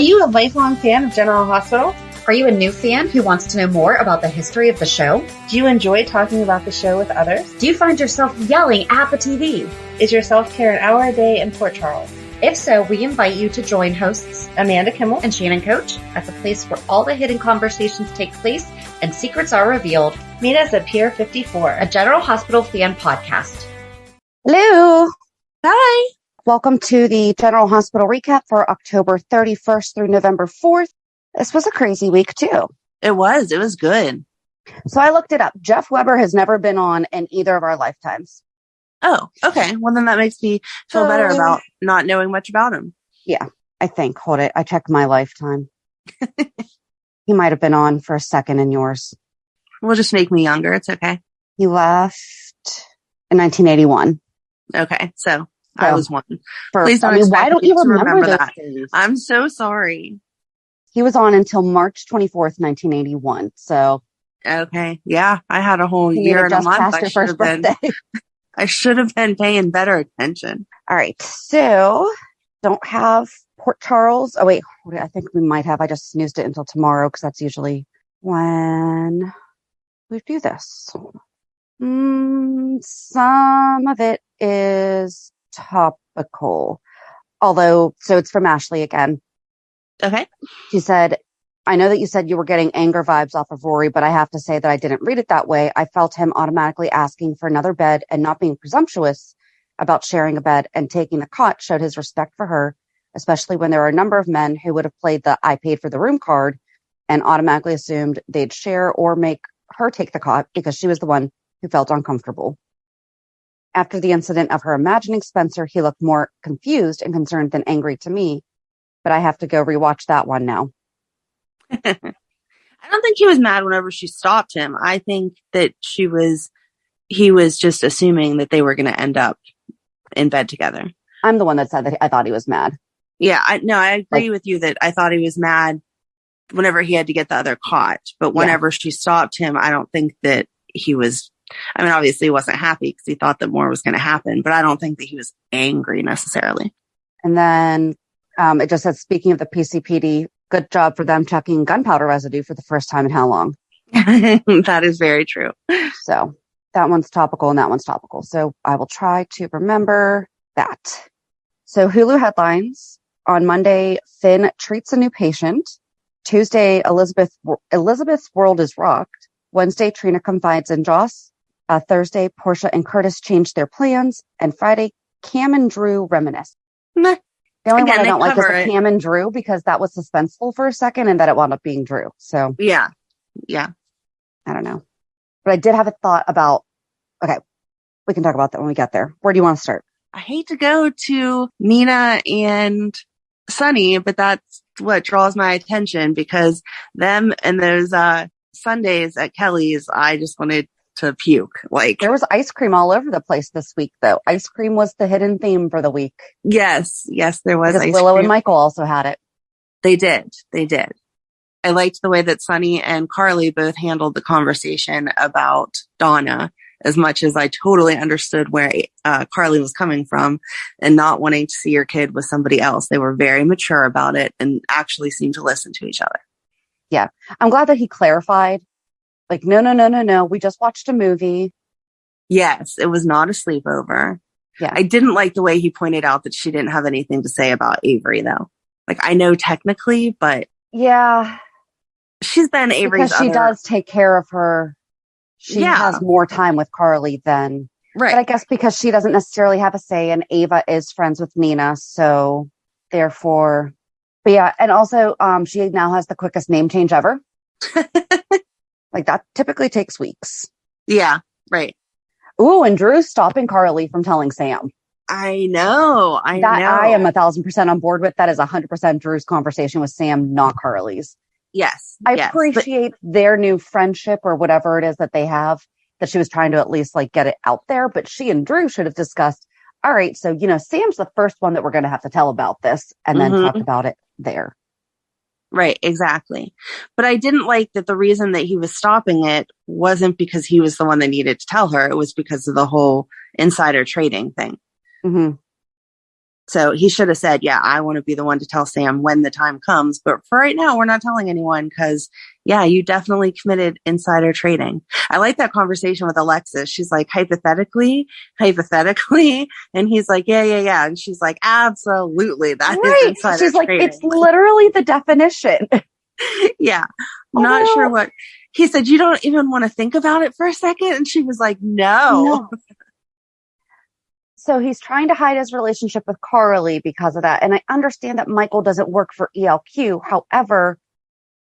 you a lifelong fan of General Hospital? Are you a new fan who wants to know more about the history of the show? Do you enjoy talking about the show with others? Do you find yourself yelling at the TV? Is your self-care an hour a day in Port Charles? If so, we invite you to join hosts Amanda Kimmel and Shannon Coach at the place where all the hidden conversations take place and secrets are revealed. Meet us at Pier 54, a General Hospital fan podcast. Hello. Hi. Welcome to the General Hospital recap for October 31st through November 4th. This was a crazy week, too. It was good. So I looked it up. Jeff Weber has never been on in either of our lifetimes. Oh, okay. Well, then that makes me feel better about not knowing much about him. Yeah, I think. Hold it. I checked my lifetime. He might have been on for a second in yours. We'll just make me younger. It's okay. He left in 1981. Okay, so I was one. Please don't why don't you remember that? I'm so sorry. He was on until March 24th, 1981. So. Okay. Yeah. I had a whole year and a month. I should have been paying better attention. All right. So don't have Port Charles. Oh, wait. I think we might have. I just snoozed it until tomorrow because that's usually when we do this. Some of it is topical. Although, so it's from Ashley again. Okay. She said, I know that you said you were getting anger vibes off of Rory, but I have to say that I didn't read it that way. I felt him automatically asking for another bed and not being presumptuous about sharing a bed and taking the cot showed his respect for her, especially when there are a number of men who would have played the I paid for the room card and automatically assumed they'd share or make her take the cot because she was the one who felt uncomfortable. After the incident of her imagining Spencer, he looked more confused and concerned than angry to me. But I have to go rewatch that one now. I don't think he was mad whenever she stopped him. I think that he was just assuming that they were going to end up in bed together. I'm the one that said that I thought he was mad. Yeah, I agree with you that I thought he was mad whenever he had to get the other cot. But whenever she stopped him, I don't think that he was, I mean, obviously he wasn't happy because he thought that more was going to happen, but I don't think that he was angry necessarily. And then it just says, speaking of the PCPD, good job for them checking gunpowder residue for the first time in how long? That is very true. So that one's topical and that one's topical. So I will try to remember that. So Hulu headlines. On Monday, Finn treats a new patient. Tuesday, Elizabeth's world is rocked. Wednesday, Trina confides in Joss. Thursday, Portia and Curtis changed their plans. And Friday, Cam and Drew reminisce. Meh. The only one I don't like is the Cam and Drew because that was suspenseful for a second and then it wound up being Drew. So yeah. I don't know. But I did have a thought about, okay, we can talk about that when we get there. Where do you want to start? I hate to go to Nina and Sonny, but that's what draws my attention because them and those Sundays at Kelly's, I just wanted to puke. Like there was ice cream all over the place this week, though. Ice cream was the hidden theme for the week. Yes, there was. Because ice Willow cream. And Michael also had it. They did. I liked the way that Sonny and Carly both handled the conversation about Donna, as much as I totally understood where Carly was coming from and not wanting to see your kid with somebody else. They were very mature about it and actually seemed to listen to each other. Yeah. I'm glad that he clarified. Like, no. We just watched a movie. Yes, it was not a sleepover. Yeah. I didn't like the way he pointed out that she didn't have anything to say about Avery, though. Like, I know technically, but yeah, she's been Avery's because she does take care of her. She has more time with Carly than right. But I guess because she doesn't necessarily have a say, and Ava is friends with Nina, so therefore. But yeah, and also, she now has the quickest name change ever. Like that typically takes weeks. Yeah, right. Ooh, and Drew's stopping Carly from telling Sam. I know. I am 1,000% on board with. That is 100% Drew's conversation with Sam, not Carly's. Yes. I appreciate their new friendship or whatever it is that they have, that she was trying to at least like get it out there. But she and Drew should have discussed, all right, so, Sam's the first one that we're going to have to tell about this and then talk about it there. Right, exactly. But I didn't like that the reason that he was stopping it wasn't because he was the one that needed to tell her. It was because of the whole insider trading thing. Mm-hmm. So he should have said, yeah, I want to be the one to tell Sam when the time comes. But for right now, we're not telling anyone because, yeah, you definitely committed insider trading. I like that conversation with Alexis. She's like, hypothetically. And he's like, yeah. And she's like, absolutely. That is insider She's like, trading. it's literally the definition. Yeah. Not sure what. He said, you don't even want to think about it for a second? And she was like, no. So he's trying to hide his relationship with Carly because of that. And I understand that Michael doesn't work for ELQ. However,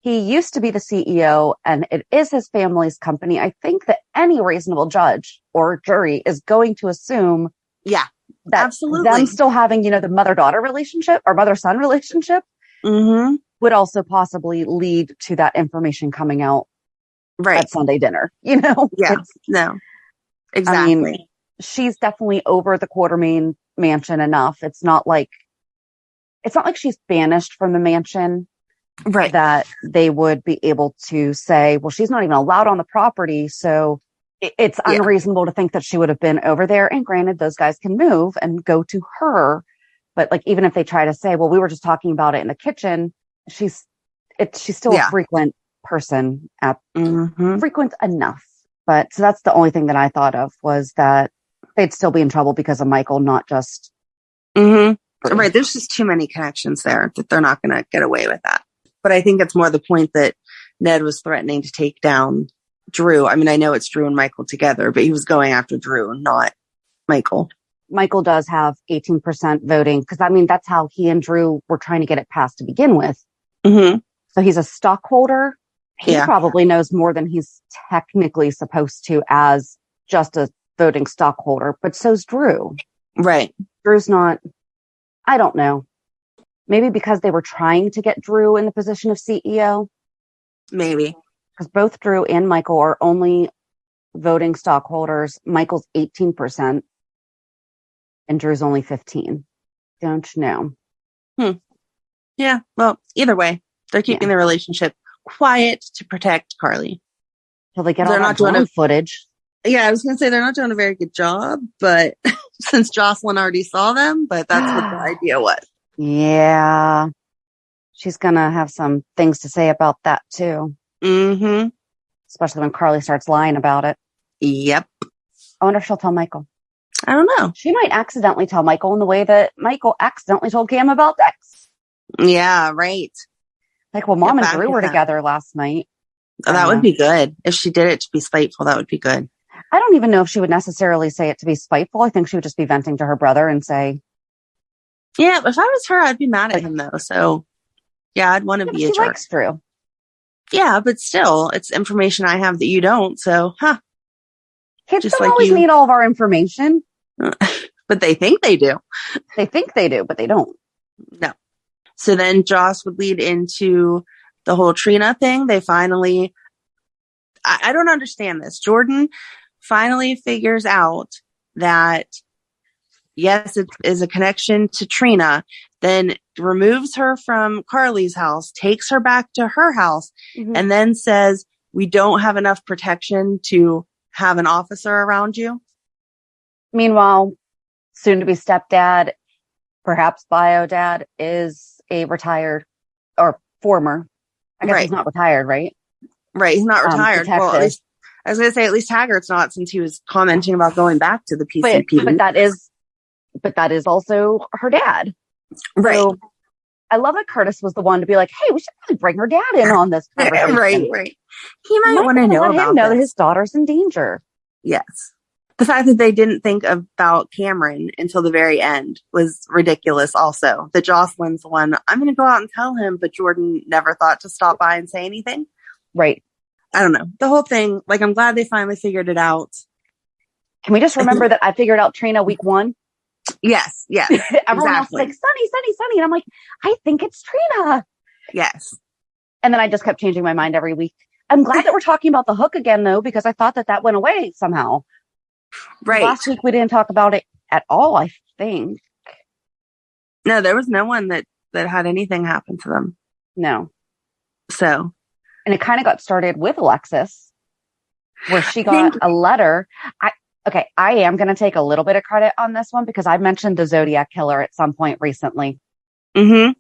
he used to be the CEO and it is his family's company. I think that any reasonable judge or jury is going to assume that absolutely. Them still having, the mother-daughter relationship or mother-son relationship would also possibly lead to that information coming out at Sunday dinner, Yeah. No, exactly. I mean, she's definitely over the Quartermaine mansion enough. It's not like she's banished from the mansion, right? That they would be able to say, well, she's not even allowed on the property. So it's unreasonable to think that she would have been over there. And granted, those guys can move and go to her. But like, even if they try to say, well, we were just talking about it in the kitchen, she's still a frequent person frequent enough. But so that's the only thing that I thought of was that they'd still be in trouble because of Michael, not just. Right. There's just too many connections there that they're not going to get away with that. But I think it's more the point that Ned was threatening to take down Drew. I mean, I know it's Drew and Michael together, but he was going after Drew and not Michael. Michael does have 18% voting because, I mean, that's how he and Drew were trying to get it passed to begin with. So he's a stockholder. He probably knows more than he's technically supposed to as just a voting stockholder, but so's Drew. Right. Drew's not, I don't know. Maybe because they were trying to get Drew in the position of CEO. Maybe. Because both Drew and Michael are only voting stockholders. Michael's 18% and Drew's only 15. Don't you know? Yeah. Well, either way, they're keeping the relationship quiet to protect Carly. Till they get all that drone footage. Yeah, I was going to say they're not doing a very good job, but since Jocelyn already saw them, but that's what the idea was. Yeah. She's going to have some things to say about that too. Especially when Carly starts lying about it. Yep. I wonder if she'll tell Michael. I don't know. She might accidentally tell Michael in the way that Michael accidentally told Cam about Dex. Yeah, right. Like, well, Mom and Drew were together last night. Oh, that would be good. If she did it to be spiteful, that would be good. I don't even know if she would necessarily say it to be spiteful. I think she would just be venting to her brother and say... Yeah, if I was her, I'd be mad at him, though. So, yeah, I'd want to be a jerk. She likes Drew. Yeah, but still, it's information I have that you don't, so, Kids just don't always need all of our information. But they think they do. They think they do, but they don't. No. So then Joss would lead into the whole Trina thing. They finally... I don't understand this. Jordan finally figures out that, yes, it is a connection to Trina, then removes her from Carly's house, takes her back to her house, and then says, we don't have enough protection to have an officer around you. Meanwhile, Soon-to-be stepdad, perhaps bio dad, is a retired or former. I guess he's not retired, right? Right, he's not retired. Well, at least, I was going to say, at least Haggart's not, since he was commenting about going back to the PCP. But that is also her dad. Right. So I love that Curtis was the one to be like, hey, we should probably bring her dad in on this conversation. Right. He might want to know about him know that his daughter's in danger. Yes. The fact that they didn't think about Cameron until the very end was ridiculous also. That Jocelyn's the one, I'm going to go out and tell him, but Jordan never thought to stop by and say anything. Right. I don't know. The whole thing, like, I'm glad they finally figured it out. Can we just remember that I figured out Trina week 1? Yes. Everyone else was like, Sonny. And I'm like, I think it's Trina. Yes. And then I just kept changing my mind every week. I'm glad that we're talking about the hook again, though, because I thought that went away somehow. Right. Last week we didn't talk about it at all, I think. No, there was no one that had anything happen to them. No. So. And it kind of got started with Alexis, where she got a letter. Okay, I am going to take a little bit of credit on this one because I mentioned the Zodiac Killer at some point recently. Mm-hmm.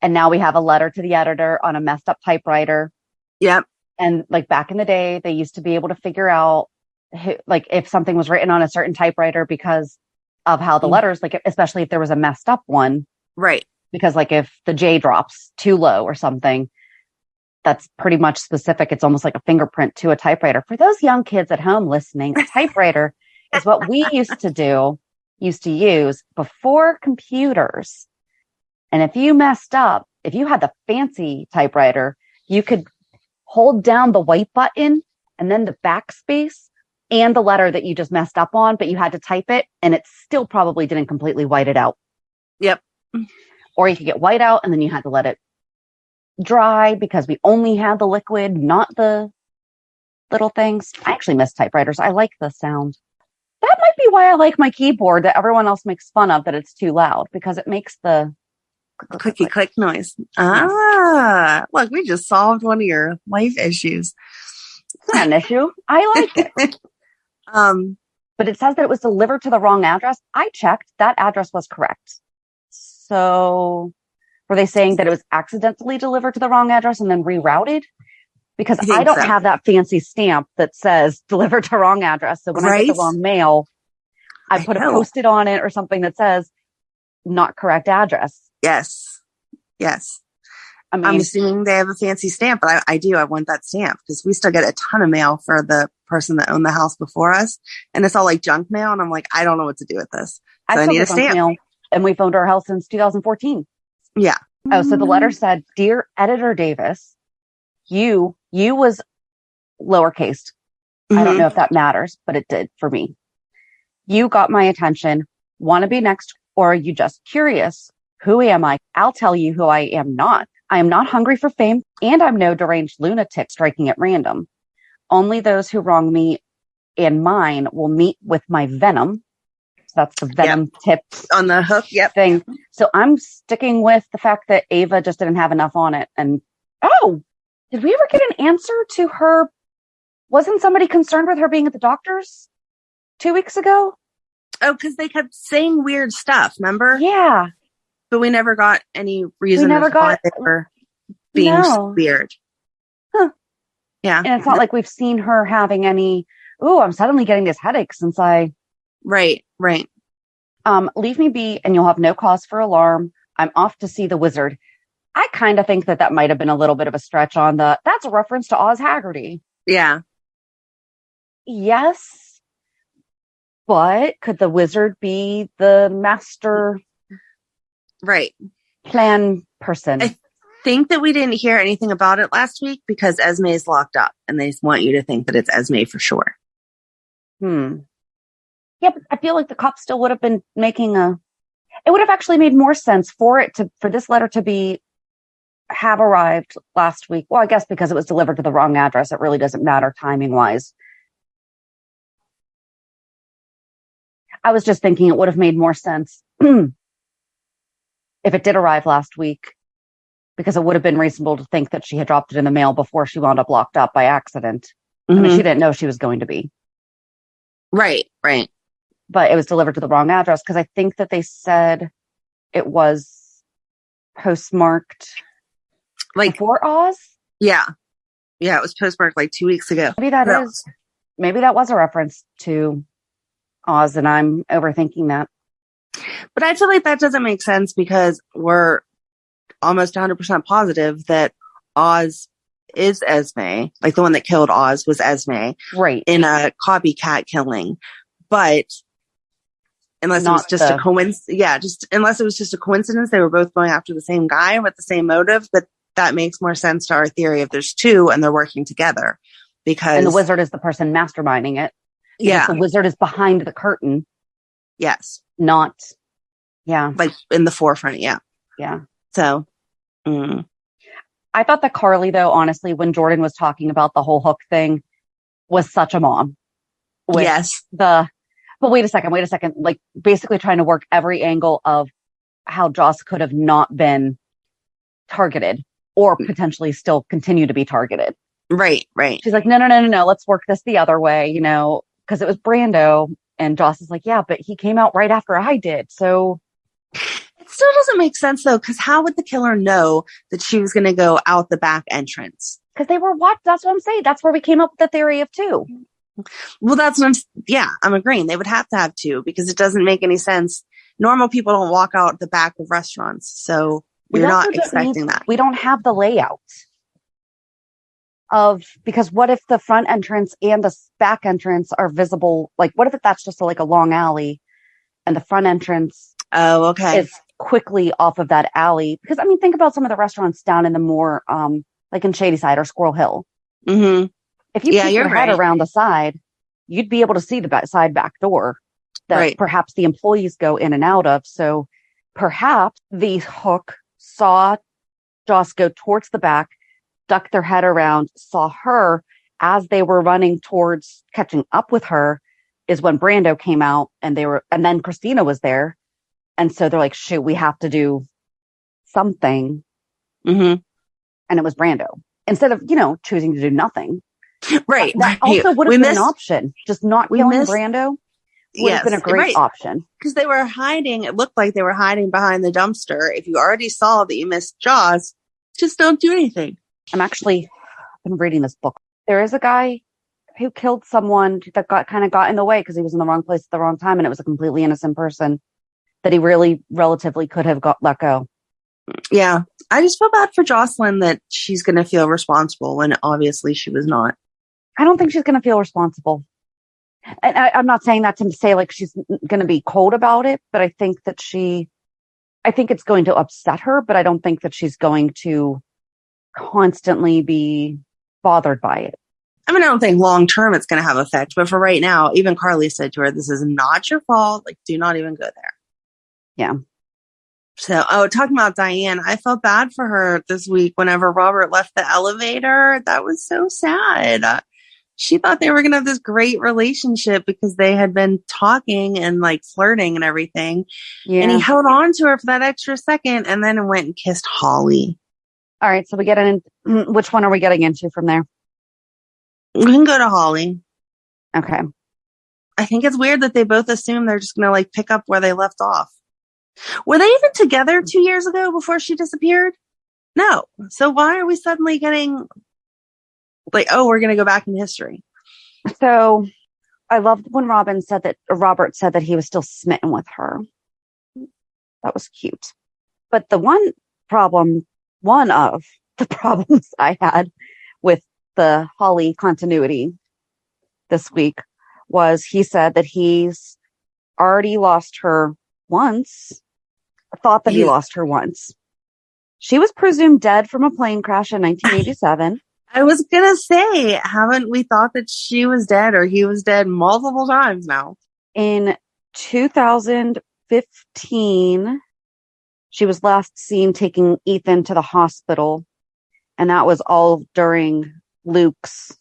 And now we have a letter to the editor on a messed up typewriter. Yep. And like back in the day, they used to be able to figure out like if something was written on a certain typewriter because of how the letters, like especially if there was a messed up one. Right. Because like if the J drops too low or something, that's pretty much specific. It's almost like a fingerprint to a typewriter. For those young kids at home listening, a typewriter is what we used to use before computers. And if you messed up, if you had the fancy typewriter, you could hold down the white button and then the backspace and the letter that you just messed up on, but you had to type it and it still probably didn't completely white it out. Yep. Or you could get white out and then you had to let it dry because we only had the liquid, not the little things. I actually miss typewriters. I like the sound. That might be why I like my keyboard that everyone else makes fun of that it's too loud because it makes the clicky click noise. Ah, look, we just solved one of your life issues. It's not an issue. I like it. But it says that it was delivered to the wrong address. I checked. That address was correct. So were they saying that it was accidentally delivered to the wrong address and then rerouted? Because I don't have that fancy stamp that says delivered to wrong address. So when I get the wrong mail, I put a Post-it on it or something that says not correct address. Yes. Yes. I mean, I'm assuming they have a fancy stamp, but I want that stamp because we still get a ton of mail for the person that owned the house before us. And it's all like junk mail. And I'm like, I don't know what to do with this. So I need a stamp. Mail, and we've owned our house since 2014. Yeah. Oh, so the letter said, Dear Editor Davis, you was lowercase. I don't know if that matters, but it did for me. You got my attention. Want to be next, or are you just curious? Who am I? I'll tell you who I am not. I am not hungry for fame, and I'm no deranged lunatic striking at random. Only those who wrong me and mine will meet with my venom. So that's the venom tips on the hook thing. So I'm sticking with the fact that Ava just didn't have enough on it. And did we ever get an answer to her? Wasn't somebody concerned with her being at the doctor's 2 weeks ago? Oh, because they kept saying weird stuff, remember? Yeah. But we never got any reason why they were being weird. Huh. Yeah. And it's not like we've seen her having any, I'm suddenly getting this headache since I... Right. Leave me be and you'll have no cause for alarm. I'm off to see the wizard. I kind of think that might have been a little bit of a stretch on that's a reference to Oz Haggerty. Yeah. Yes. But could the wizard be the master plan person? I think that we didn't hear anything about it last week because Esme is locked up and they want you to think that it's Esme for sure. Yeah, but I feel like the cops still would have been it would have actually made more sense for this letter to have arrived last week. Well, I guess because it was delivered to the wrong address, it really doesn't matter timing wise. I was just thinking it would have made more sense if it did arrive last week, because it would have been reasonable to think that she had dropped it in the mail before she wound up locked up by accident. I mean, she didn't know she was going to be. Right. But it was delivered to the wrong address because I think that they said it was postmarked before Oz. Yeah. Yeah, it was postmarked 2 weeks ago. Maybe that was a reference to Oz and I'm overthinking that. But I feel like that doesn't make sense because we're almost 100% positive that Oz is Esme. Like the one that killed Oz was Esme. Right. In a copycat killing. But unless it was just a coincidence. Yeah, unless it was just a coincidence, they were both going after the same guy with the same motive. But that makes more sense to our theory if there's two and they're working together. And the wizard is the person masterminding it. Yeah. The wizard is behind the curtain. Yes. Not, in the forefront. Yeah. Yeah. So. I thought that Carly, though, honestly, when Jordan was talking about the whole hook thing, was such a mom. Yes. But wait a second. Like basically trying to work every angle of how Joss could have not been targeted or potentially still continue to be targeted. Right. She's like, no. Let's work this the other way. because it was Brando. And Joss is like, yeah, but he came out right after I did. So it still doesn't make sense though, because how would the killer know that she was going to go out the back entrance? Because they were watched. That's what I'm saying. That's where we came up with the theory of two. Well, that's what I'm agreeing. They would have to have two because it doesn't make any sense. Normal people don't walk out the back of restaurants. So we're not expecting that. We don't have the layout because what if the front entrance and the back entrance are visible? Like, what if that's just like a long alley and the front entrance is quickly off of that alley? Because, I mean, think about some of the restaurants down in the more, like in Shadyside or Squirrel Hill. Mm-hmm. If you keep your head around the side, you'd be able to see the side back door that perhaps the employees go in and out of. So perhaps the hook saw Joss go towards the back, duck their head around, saw her as they were running towards catching up with her is when Brando came out and then Christina was there. And so they're like, shoot, we have to do something. Mm-hmm. And it was Brando instead of, choosing to do nothing. Right. That also would have been an option. Just not killing Brando would have been a great option. Because they were hiding. It looked like they were hiding behind the dumpster. If you already saw that you missed Joss, just don't do anything. I've been reading this book. There is a guy who killed someone that got in the way because he was in the wrong place at the wrong time. And it was a completely innocent person that he really relatively could have let go. Yeah. I just feel bad for Jocelyn that she's going to feel responsible when obviously she was not. I don't think she's going to feel responsible. And I'm not saying that to say like she's going to be cold about it, but I think it's going to upset her, but I don't think that she's going to constantly be bothered by it. I mean, I don't think long term it's going to have effect, but for right now, even Carly said to her, this is not your fault. Like, do not even go there. Yeah. So, talking about Diane, I felt bad for her this week whenever Robert left the elevator. That was so sad. She thought they were going to have this great relationship because they had been talking and like flirting and everything. Yeah. And he held on to her for that extra second and then went and kissed Holly. All right. So we get in. Which one are we getting into from there? We can go to Holly. Okay. I think it's weird that they both assume they're just going to like pick up where they left off. Were they even together 2 years ago before she disappeared? No. So why are we suddenly getting like, oh, we're going to go back in history? So I loved when Robert said that he was still smitten with her. That was cute. But one of the problems I had with the Holly continuity this week was he said that he's already lost her once. Thought that he lost her once. She was presumed dead from a plane crash in 1987. I was going to say, haven't we thought that she was dead or he was dead multiple times now? In 2015, she was last seen taking Ethan to the hospital. And that was all during Luke's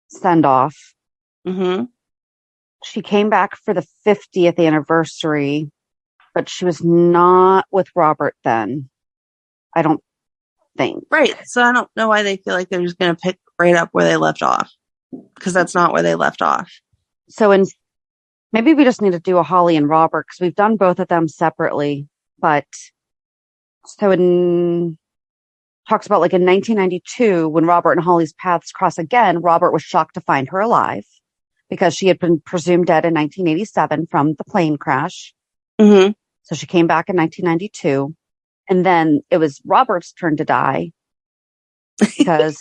send-off. Mm-hmm. She came back for the 50th anniversary, but she was not with Robert then. I don't think. Right. So I don't know why they feel like they're just going to pick right up where they left off. Because that's not where they left off. So maybe we just need to do a Holly and Robert because we've done both of them separately. But so talks about like in 1992, when Robert and Holly's paths cross again, Robert was shocked to find her alive because she had been presumed dead in 1987 from the plane crash. Mm-hmm. So she came back in 1992. And then it was Robert's turn to die because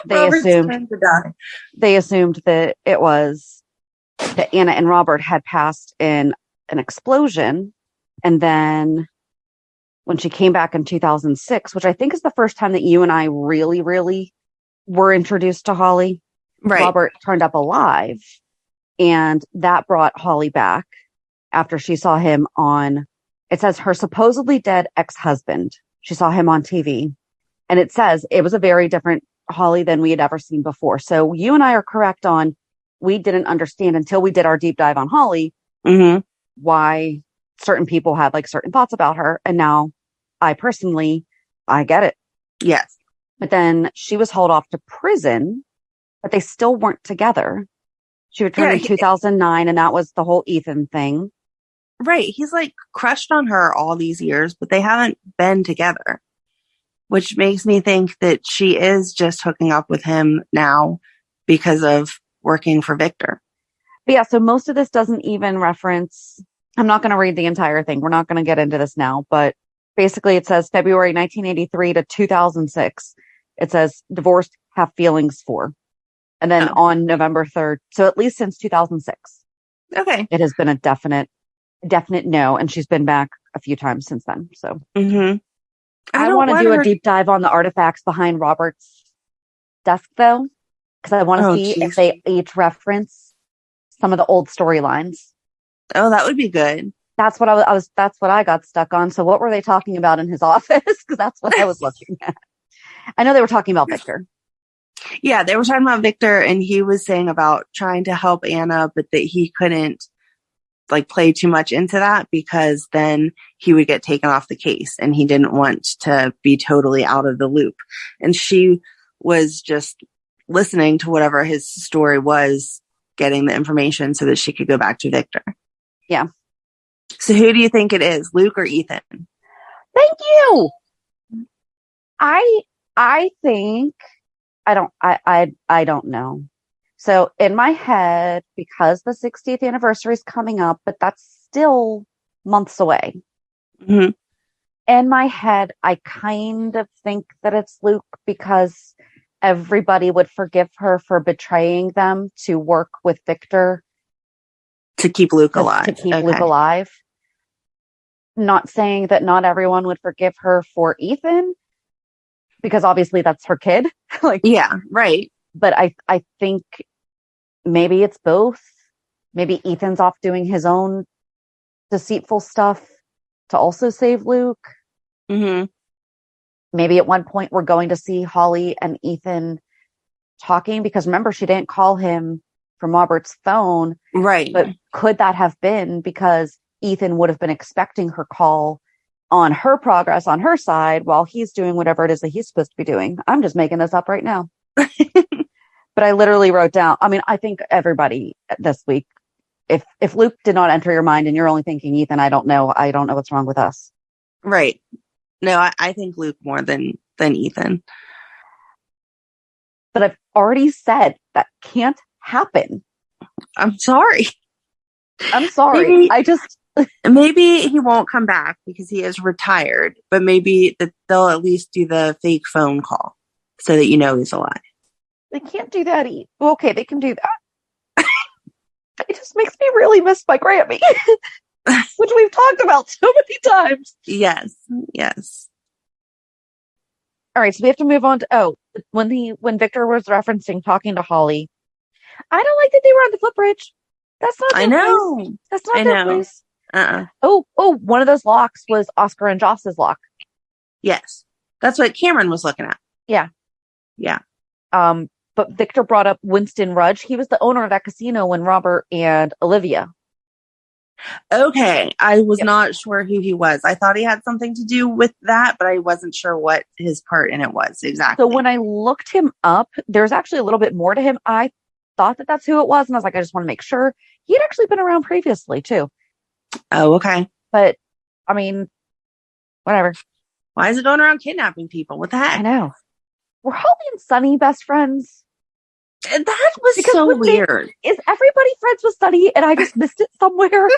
they assumed that it was that Anna and Robert had passed in an explosion. And then when she came back in 2006, which I think is the first time that you and I really, really were introduced to Holly, right. Robert turned up alive. And that brought Holly back after she saw him on, it says her supposedly dead ex-husband. She saw him on TV. And it says it was a very different Holly than we had ever seen before. So you and I are correct on, we didn't understand until we did our deep dive on Holly, mm-hmm. why certain people had like certain thoughts about her. And now I get it. Yes. But then she was hauled off to prison, but they still weren't together. She returned in 2009, and that was the whole Ethan thing. Right. He's like crushed on her all these years, but they haven't been together, which makes me think that she is just hooking up with him now because of working for Victor. But yeah, so most of this doesn't even reference, I'm not going to read the entire thing. We're not going to get into this now, but basically it says February 1983 to 2006. It says divorced, have feelings for. And then on November 3rd, so at least since 2006. Okay. It has been a definite no, and she's been back a few times since then. So I want to do a deep dive on the artifacts behind Robert's desk, though, because I want to see if they each reference some of the old storylines. Oh, that would be good. That's what I was. That's what I got stuck on. So, what were they talking about in his office? Because that's what I was looking at. I know they were talking about Victor. Yeah, they were talking about Victor, and he was saying about trying to help Anna, but that he couldn't like play too much into that because then he would get taken off the case, and he didn't want to be totally out of the loop. And she was just listening to whatever his story was, getting the information so that she could go back to Victor. Yeah. So who do you think it is, Luke or Ethan? Thank you. I think I don't know. So in my head, because the 60th anniversary is coming up, but that's still months away. Mm-hmm. In my head, I kind of think that it's Luke because everybody would forgive her for betraying them to work with Victor. To keep Luke alive. To keep Luke alive. Not saying that not everyone would forgive her for Ethan, because obviously that's her kid. Yeah, right. But I think maybe it's both. Maybe Ethan's off doing his own deceitful stuff to also save Luke. Mm-hmm. Maybe at one point we're going to see Holly and Ethan talking, because remember, she didn't call him from Robert's phone. Right. But could that have been because Ethan would have been expecting her call on her progress on her side while he's doing whatever it is that he's supposed to be doing? I'm just making this up right now. But I literally wrote down, I mean, I think everybody this week, if Luke did not enter your mind and you're only thinking Ethan, I don't know what's wrong with us. Right. No, I think Luke more than Ethan. But I've already said that can't happen. I'm sorry. Maybe, maybe he won't come back because he is retired, but maybe they'll at least do the fake phone call so that you know he's alive. They can't do that. Okay, they can do that. It just makes me really miss my Grammy, which we've talked about so many times. Yes. All right, so we have to move on to, when Victor was referencing talking to Holly, I don't like that they were on the footbridge. That's not their place. That's not their place. Oh, one of those locks was Oscar and Joss's lock. Yes. That's what Cameron was looking at. Yeah. Yeah. But Victor brought up Winston Rudge. He was the owner of that casino when Robert and Olivia. Okay. I was not sure who he was. I thought he had something to do with that, but I wasn't sure what his part in it was exactly. So when I looked him up, there's actually a little bit more to him. I thought that that's who it was. And I was like, I just want to make sure. He had actually been around previously too. Oh, okay. But I mean, whatever. Why is it going around kidnapping people? What the heck? I know. Were Holly and Sonny best friends? That was so weird. Is everybody friends with Sonny and I just missed it somewhere?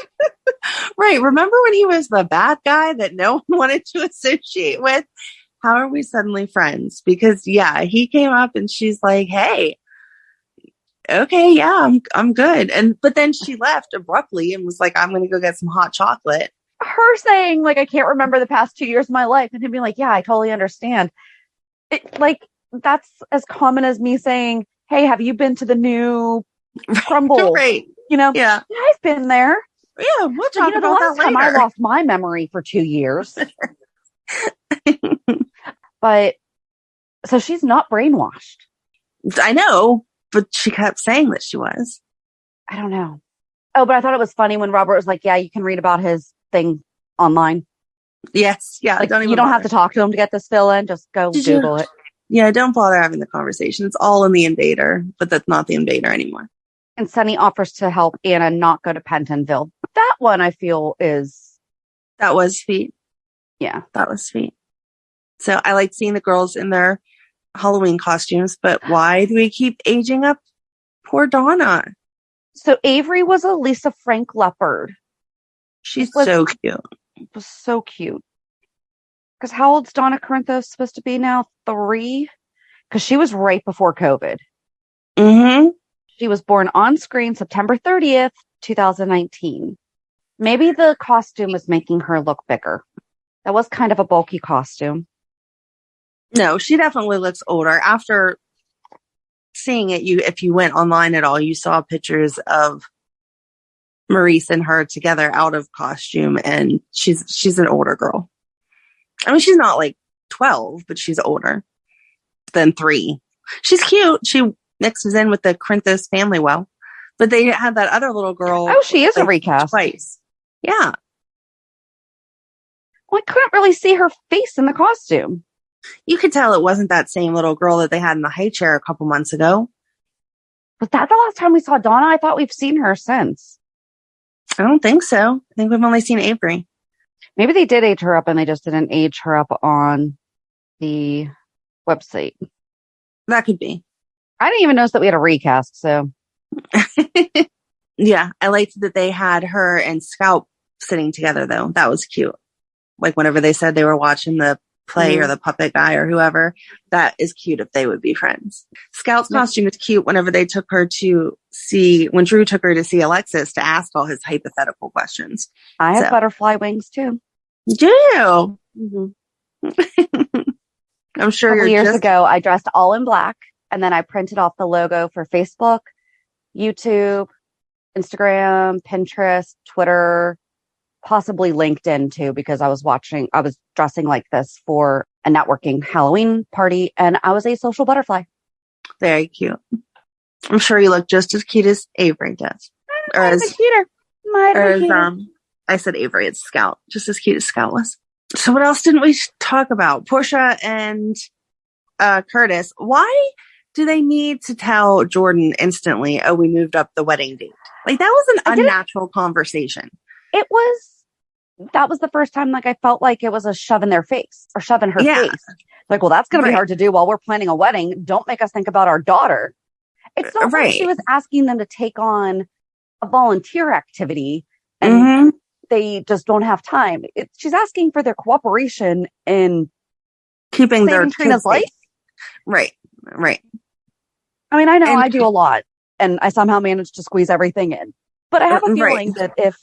Right. Remember when he was the bad guy that no one wanted to associate with? How are we suddenly friends? Because he came up and she's like, hey, okay, yeah, I'm good. But then she left abruptly and was like, I'm going to go get some hot chocolate. Her saying like, I can't remember the past 2 years of my life. And him being like, yeah, I totally understand. That's as common as me saying, hey, have you been to the new Crumble? Right. Yeah, I've been there. Yeah, we'll talk about that later. The last time I lost my memory for 2 years. But, so she's not brainwashed. I know, but she kept saying that she was. I don't know. Oh, but I thought it was funny when Robert was like, yeah, you can read about his thing online. Yes. Yeah. You don't have to talk to him to get this fill in. Just go Google it. Yeah, don't bother having the conversation. It's all in the Invader, but that's not the Invader anymore. And Sonny offers to help Anna not go to Pentonville. That one I feel is... That was sweet. Yeah. That was sweet. So I like seeing the girls in their Halloween costumes, but why do we keep aging up poor Donna? So Avery was a Lisa Frank leopard. She's so cute. It was so cute. Because how old's Donna Corinthos supposed to be now? 3? Because she was right before COVID. Mm-hmm. She was born on screen September 30th, 2019. Maybe the costume was making her look bigger. That was kind of a bulky costume. No, she definitely looks older. After seeing it, if you went online at all, you saw pictures of Maurice and her together out of costume, and she's an older girl. I mean, she's not like 12, but she's older than 3. She's cute. She mixes in with the Corinthos family well, but they had that other little girl. Oh, she is a recast. Twice. Yeah. Well, I couldn't really see her face in the costume. You could tell it wasn't that same little girl that they had in the high chair a couple months ago. Was that the last time we saw Donna? I thought we've seen her since. I don't think so. I think we've only seen Avery. Maybe they did age her up and they just didn't age her up on the website. That could be. I didn't even notice that we had a recast, so. Yeah, I liked that they had her and Scout sitting together, though. That was cute. Like whenever they said they were watching the play or the puppet guy or whoever, that is cute if they would be friends. Scout's costume is cute whenever they took her to see, when Drew took her to see Alexis to ask all his hypothetical questions. I have butterfly wings too. Do you? Mm-hmm. I'm sure a couple years ago, I dressed all in black and then I printed off the logo for Facebook, YouTube, Instagram, Pinterest, Twitter, possibly LinkedIn too, because I was dressing like this for a networking Halloween party and I was a social butterfly. Very cute. I'm sure you look just as cute as Avery does. Or as cuter. I said Avery, it's Scout. Just as cute as Scout was. So what else didn't we talk about? Portia and Curtis. Why do they need to tell Jordan instantly, oh, we moved up the wedding date? Like that was an unnatural conversation. That was the first time like I felt like it was a shove in their face or shove in her face. Like, well, that's going to be hard to do while we're planning a wedding. Don't make us think about our daughter. It's not like she was asking them to take on a volunteer activity and they just don't have time. She's asking for their cooperation in keeping their Trina's life. Right. I mean, I know I do a lot and I somehow manage to squeeze everything in, but I have a feeling that if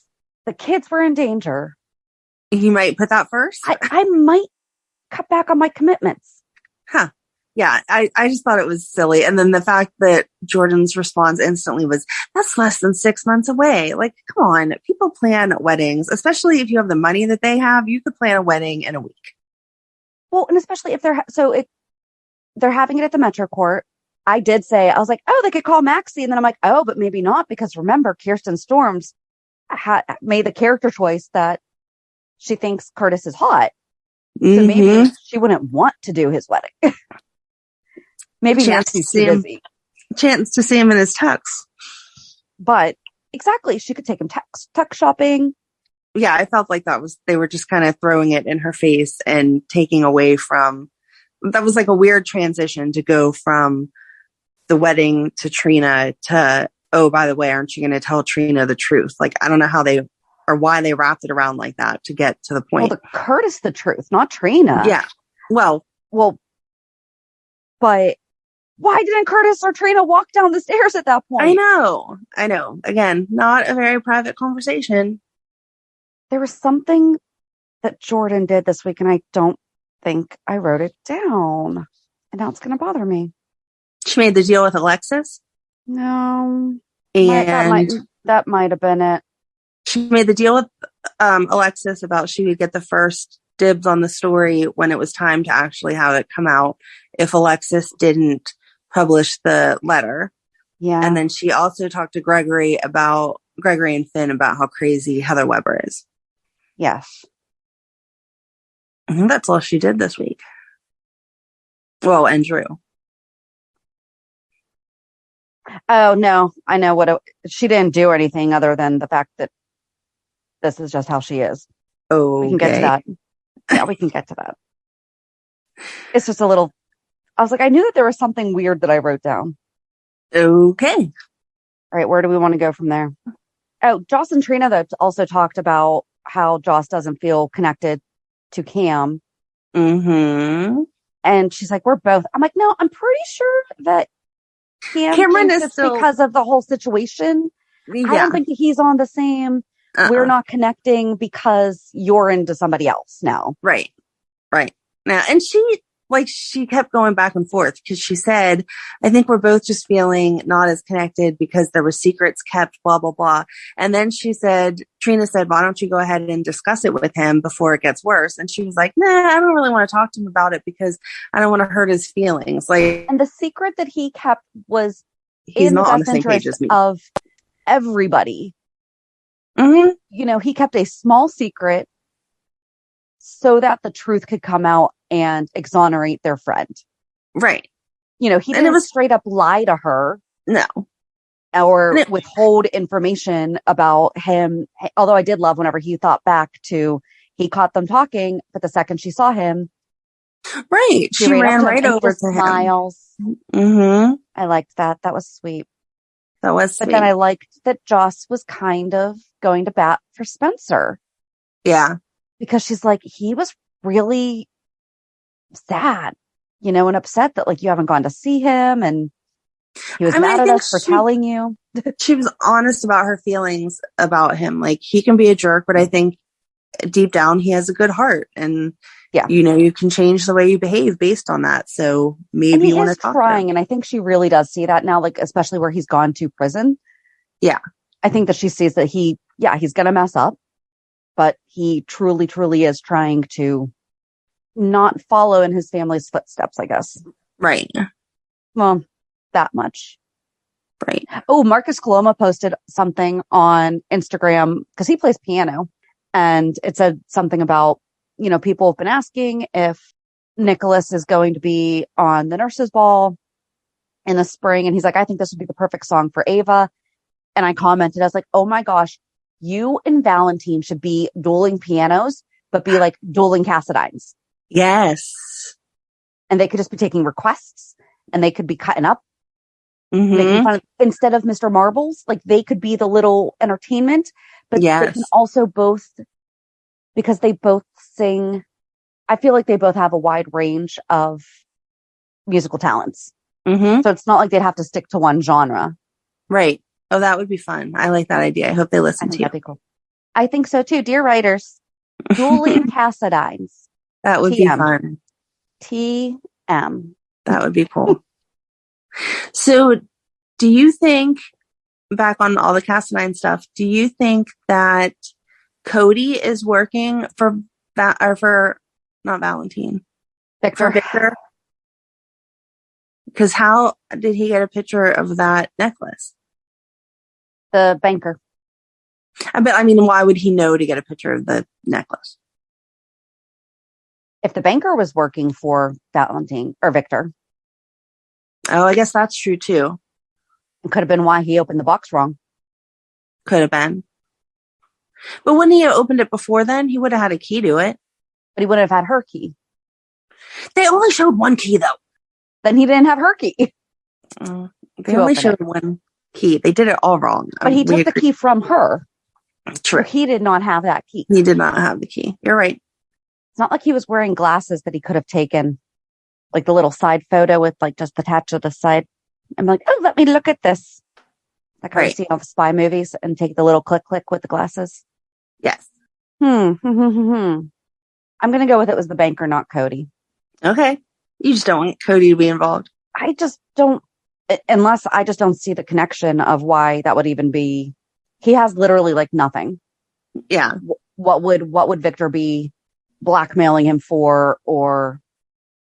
the kids were in danger, you might put that first. I might cut back on my commitments. Huh. Yeah. I just thought it was silly. And then the fact that Jordan's response instantly was, that's less than 6 months away. Like, come on, people plan weddings, especially if you have the money that they have, you could plan a wedding in a week. Well, and especially if they're having it at the Metro Court. I did say, I was like, oh, they could call Maxie. And then I'm like, oh, but maybe not. Because remember, Kirsten Storms made the character choice that she thinks Curtis is hot. So maybe she wouldn't want to do his wedding. Maybe Maxie's too busy. Chance to see him in his tux. But exactly, she could take him tux shopping. Yeah, I felt like they were just kind of throwing it in her face and taking away from, that was like a weird transition to go from the wedding to Trina to, oh, by the way, aren't you going to tell Trina the truth? Like, I don't know why they wrapped it around like that to get to the point. Well, Curtis the truth, not Trina. Yeah. Well, but why didn't Curtis or Trina walk down the stairs at that point? I know. Again, not a very private conversation. There was something that Jordan did this week, and I don't think I wrote it down. And now it's going to bother me. She made the deal with Alexis? No. And that might have been it. She made the deal with Alexis about she would get the first dibs on the story when it was time to actually have it come out if Alexis didn't publish the letter. Yeah. And then she also talked to Gregory and Finn about how crazy Heather Weber is. Yes. I think that's all she did this week. Well, and Drew. Oh, no. I know she didn't do anything other than the fact that this is just how she is. We can get to that. Yeah, we can get to that. It's just a little, I was like, I knew that there was something weird that I wrote down. Okay. All right, where do we want to go from there? Oh, Joss and Trina, though, also talked about how Joss doesn't feel connected to Cam. Mm-hmm. And she's like, we're both. I'm like, no, I'm pretty sure that Cameron is still because of the whole situation. Yeah. I don't think that he's on the same. We're not connecting because you're into somebody else now. Right. Now, and she kept going back and forth because she said, I think we're both just feeling not as connected because there were secrets kept, blah, blah, blah. And then Trina said, why don't you go ahead and discuss it with him before it gets worse? And she was like, nah, I don't really want to talk to him about it because I don't want to hurt his feelings. And the secret that he kept was he's in not the on the best same page interest as me. Of everybody. Mm-hmm. He kept a small secret so that the truth could come out and exonerate their friend. Right. He didn't straight up lie to her. No. Or withhold information about him. Although I did love whenever he thought back to, he caught them talking, but the second she saw him. Right. She ran right over to smiles. him. Mm-hmm. I liked that. That was sweet. But then I liked that Joss was kind of going to bat for Spencer. Yeah. Because she's like, he was really sad, and upset that you haven't gone to see him, and he was mad at us for telling you. She was honest about her feelings about him. He can be a jerk, but I think deep down he has a good heart, and you can change the way you behave based on that. So maybe you want to talk trying, and I think she really does see that now, especially where he's gone to prison. Yeah. I think that she sees that he's going to mess up, but he truly, truly is trying to not follow in his family's footsteps, I guess. Right. Well, that much. Right. Oh, Marcus Coloma posted something on Instagram because he plays piano, and it said something about, people have been asking if Nicholas is going to be on the nurses' ball in the spring. And he's like, I think this would be the perfect song for Ava. And I commented, I was like, oh my gosh, you and Valentin should be dueling pianos, but be like dueling Cassidines. Yes. And they could just be taking requests, and they could be cutting up. Mm-hmm. Making fun of, instead of Mr. Marbles, they could be the little entertainment, but they can also both, because they both sing. I feel like they both have a wide range of musical talents. Mm-hmm. So it's not like they'd have to stick to one genre. Right. Oh, that would be fun. I like that idea. I hope they listen to you. That'd be cool. I think so too. Dear writers, dueling Cassidines. That would be fun. TM. That would be cool. So do you think, back on all the Cassidine stuff, do you think that Cody is working for not Valentin? Victor. For Victor? Because how did he get a picture of that necklace? The banker. Why would he know to get a picture of the necklace? If the banker was working for Valentin or Victor. Oh, I guess that's true too. It could have been why he opened the box wrong. Could have been. But wouldn't he have opened it before then? He would have had a key to it. But he wouldn't have had her key. They only showed one key though. Then he didn't have her key. They only showed one key. They did it all wrong. But he took the key from her. True. So he did not have that key. He did not have the key. You're right. It's not like he was wearing glasses that he could have taken, like the little side photo with just the tattoo to the side. I'm like, oh, let me look at this. Like I've seen all the spy movies and take the little click with the glasses. Yes. I'm going to go with it was the banker, not Cody. Okay. You just don't want Cody to be involved. I just don't, unless I just don't see the connection of why that would even be. He has literally nothing. Yeah. What would Victor be blackmailing him for, or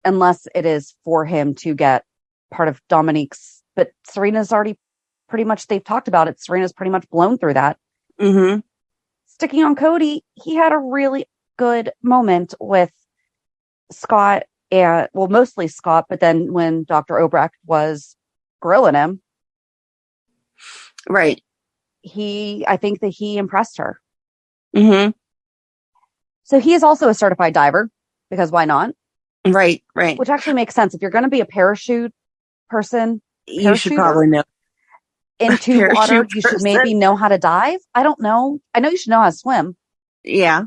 unless it is for him to get part of Dominique's, but Serena's already pretty much, they've talked about it. Serena's pretty much blown through that. Mm-hmm. Sticking on Cody, he had a really good moment with Scott and, well, mostly Scott, but then when Dr. Obrecht was grilling him, Right. I think that he impressed her. Mm-hmm. So he is also a certified diver, because why not? Right. Which actually makes sense. If you're going to be a parachute person, You should probably know. Into water, you should maybe know how to dive. I don't know. I know you should know how to swim. Yeah,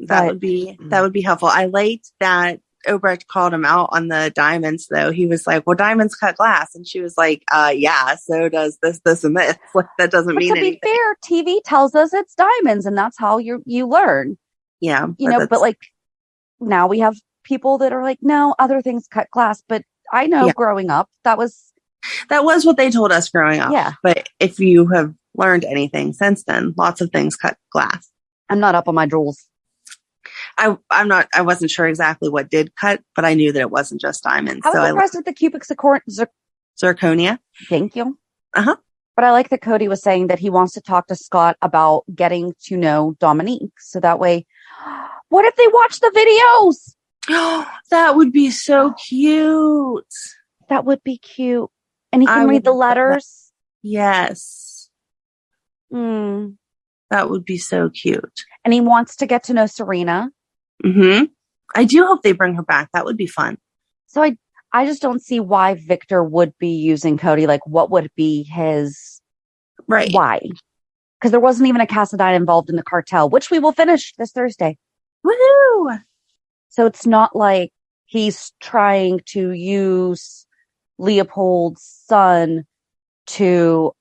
that would be helpful. I liked that Obrecht called him out on the diamonds, though. He was like, well, diamonds cut glass. And she was like, yeah, so does this, and this. Like, that doesn't mean anything. To be fair, TV tells us it's diamonds, and that's how you learn. Yeah. But like now we have people that are like, no, other things cut glass. But I know growing up, that was what they told us growing up. Yeah. But if you have learned anything since then, lots of things cut glass. I'm not up on my jewels. I wasn't sure exactly what did cut, but I knew that it wasn't just diamonds. I was impressed with the cubic zirconia. Thank you. Uh-huh. But I like that Cody was saying that he wants to talk to Scott about getting to know Dominique. So that way, what if they watch the videos? That would be so cute. That would be cute. And he can read the letters. Yes. That would be so cute. And he wants to get to know Serena. Mm-hmm. I do hope they bring her back. That would be fun. So I just don't see why Victor would be using Cody. Like, what would be his... Right. Why? Because there wasn't even a Cassadine involved in the cartel, which we will finish this Thursday. Woohoo! So it's not like he's trying to use Leopold's son to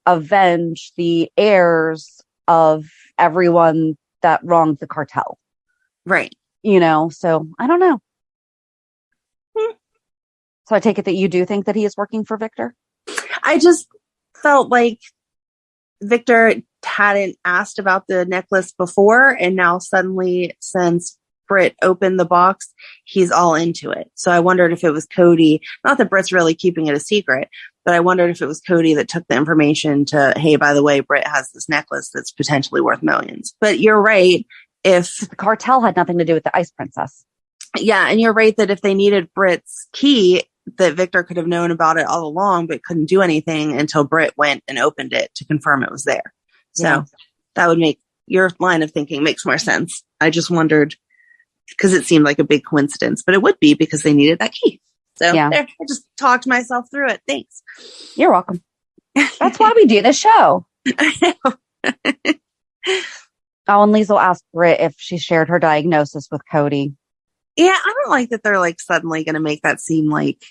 avenge the heirs of everyone that wronged the cartel. Right. So I don't know. So I take it that you do think that he is working for Victor? I just felt like Victor hadn't asked about the necklace before, and now suddenly, since Britt opened the box, he's all into it. So I wondered if it was Cody, not that Britt's really keeping it a secret, but I wondered if it was Cody that took the information to, hey, by the way, Britt has this necklace that's potentially worth millions. But you're right. If the cartel had nothing to do with the Ice Princess. Yeah. And you're right that if they needed Britt's key, that Victor could have known about it all along, but couldn't do anything until Britt went and opened it to confirm it was there. So that would make your line of thinking makes more sense. I just wondered, because it seemed like a big coincidence, but it would be because they needed that key. So there, I just talked myself through it. Thanks. You're welcome. That's why we do this show. Oh, and Liesl asked Britt if she shared her diagnosis with Cody. Yeah, I don't like that they're like suddenly going to make that seem like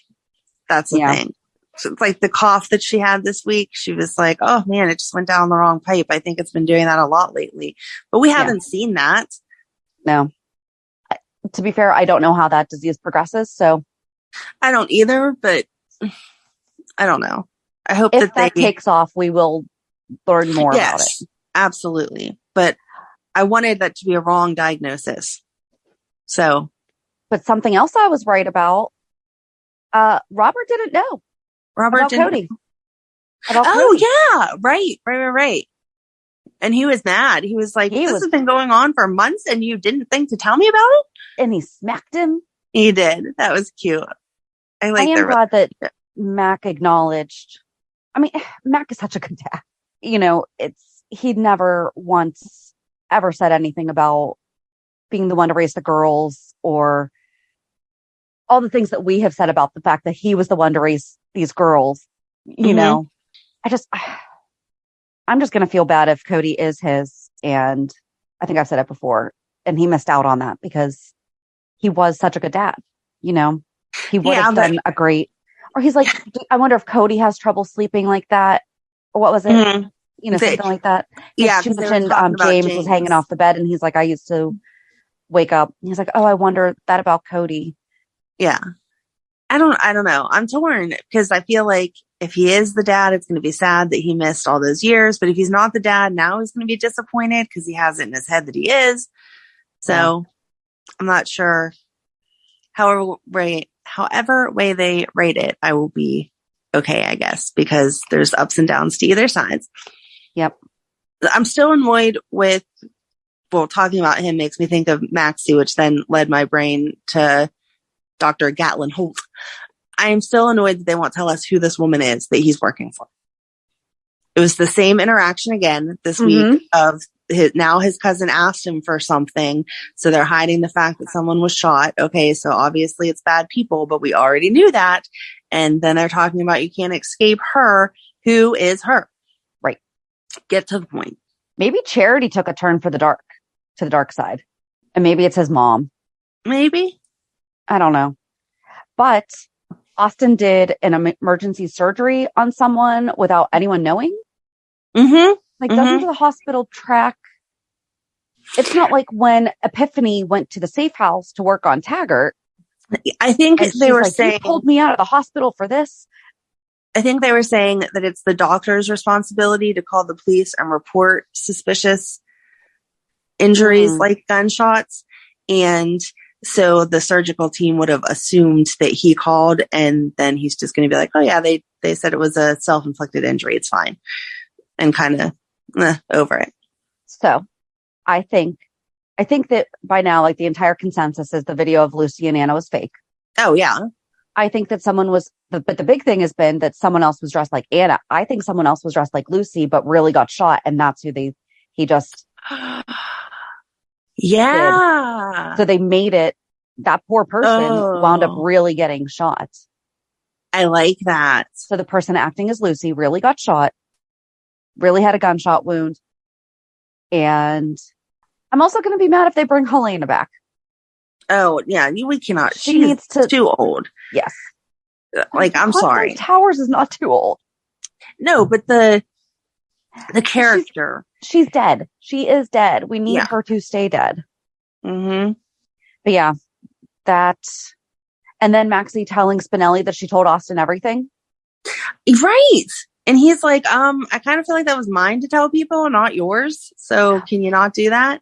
that's the thing. So it's like the cough that she had this week. She was like, oh man, it just went down the wrong pipe. I think it's been doing that a lot lately, but we haven't seen that. No. To be fair, I don't know how that disease progresses. So I don't either, but I don't know. I hope if that takes off, we will learn more about it. Absolutely. But I wanted that to be a wrong diagnosis. So, but something else I was right about, Robert didn't know. About Cody. Yeah. Right. And he was mad. He was like, this has been going on for months and you didn't think to tell me about it? And he smacked him. He did. That was cute. I am glad that Mac acknowledged. I mean, Mac is such a good dad. He'd never once ever said anything about being the one to raise the girls or all the things that we have said about the fact that he was the one to raise these girls. I'm just going to feel bad if Cody is his. And I think I've said it before and he missed out on that because he was such a good dad. He would have done a great, or he's like, I wonder if Cody has trouble sleeping like that. Or what was it? Mm-hmm. Something like that. Yeah. She mentioned James was hanging off the bed and he's like, I used to wake up. He's like, oh, I wonder that about Cody. Yeah. I don't know. I'm torn because I feel like if he is the dad, it's going to be sad that he missed all those years. But if he's not the dad, now he's going to be disappointed because he has it in his head that he is. So I'm not sure. However way they rate it, I will be okay, I guess, because there's ups and downs to either sides. Yep. I'm still annoyed with, talking about him makes me think of Maxie, which then led my brain to Dr. Gatlin Holt. I am still annoyed that they won't tell us who this woman is that he's working for. It was the same interaction again this week of his cousin asked him for something. So they're hiding the fact that someone was shot. Okay. So obviously it's bad people, but we already knew that. And then they're talking about you can't escape her. Who is her? Right. Get to the point. Maybe Charity took a turn to the dark side. And maybe it's his mom. Maybe. I don't know. But Austin did an emergency surgery on someone without anyone knowing. Like, doesn't the hospital track? It's not like when Epiphany went to the safe house to work on Taggart. I think they were saying, you pulled me out of the hospital for this. I think they were saying that it's the doctor's responsibility to call the police and report suspicious injuries like gunshots. And so the surgical team would have assumed that he called, and then he's just going to be like, oh yeah, they said it was a self-inflicted injury. It's fine. And kind of over it. So I think that by now, like, the entire consensus is the video of Lucy and Anna was fake. Oh yeah. I think that but the big thing has been that someone else was dressed like Anna. I think someone else was dressed like Lucy, but really got shot. And that's who he just. Yeah. Did. So they made it, that poor person wound up really getting shot. I like that. So the person acting as Lucy really got shot, really had a gunshot wound. And I'm also going to be mad if they bring Helena back. Oh, yeah. We cannot. She needs to. Too old. Yes. Like, I'm sorry. Towers is not too old. No, but the character. She's dead. She is dead. We need her to stay dead. Mm-hmm. But yeah, that. And then Maxie telling Spinelli that she told Austin everything. Right. And he's like, I kind of feel like that was mine to tell people, not yours. So can you not do that?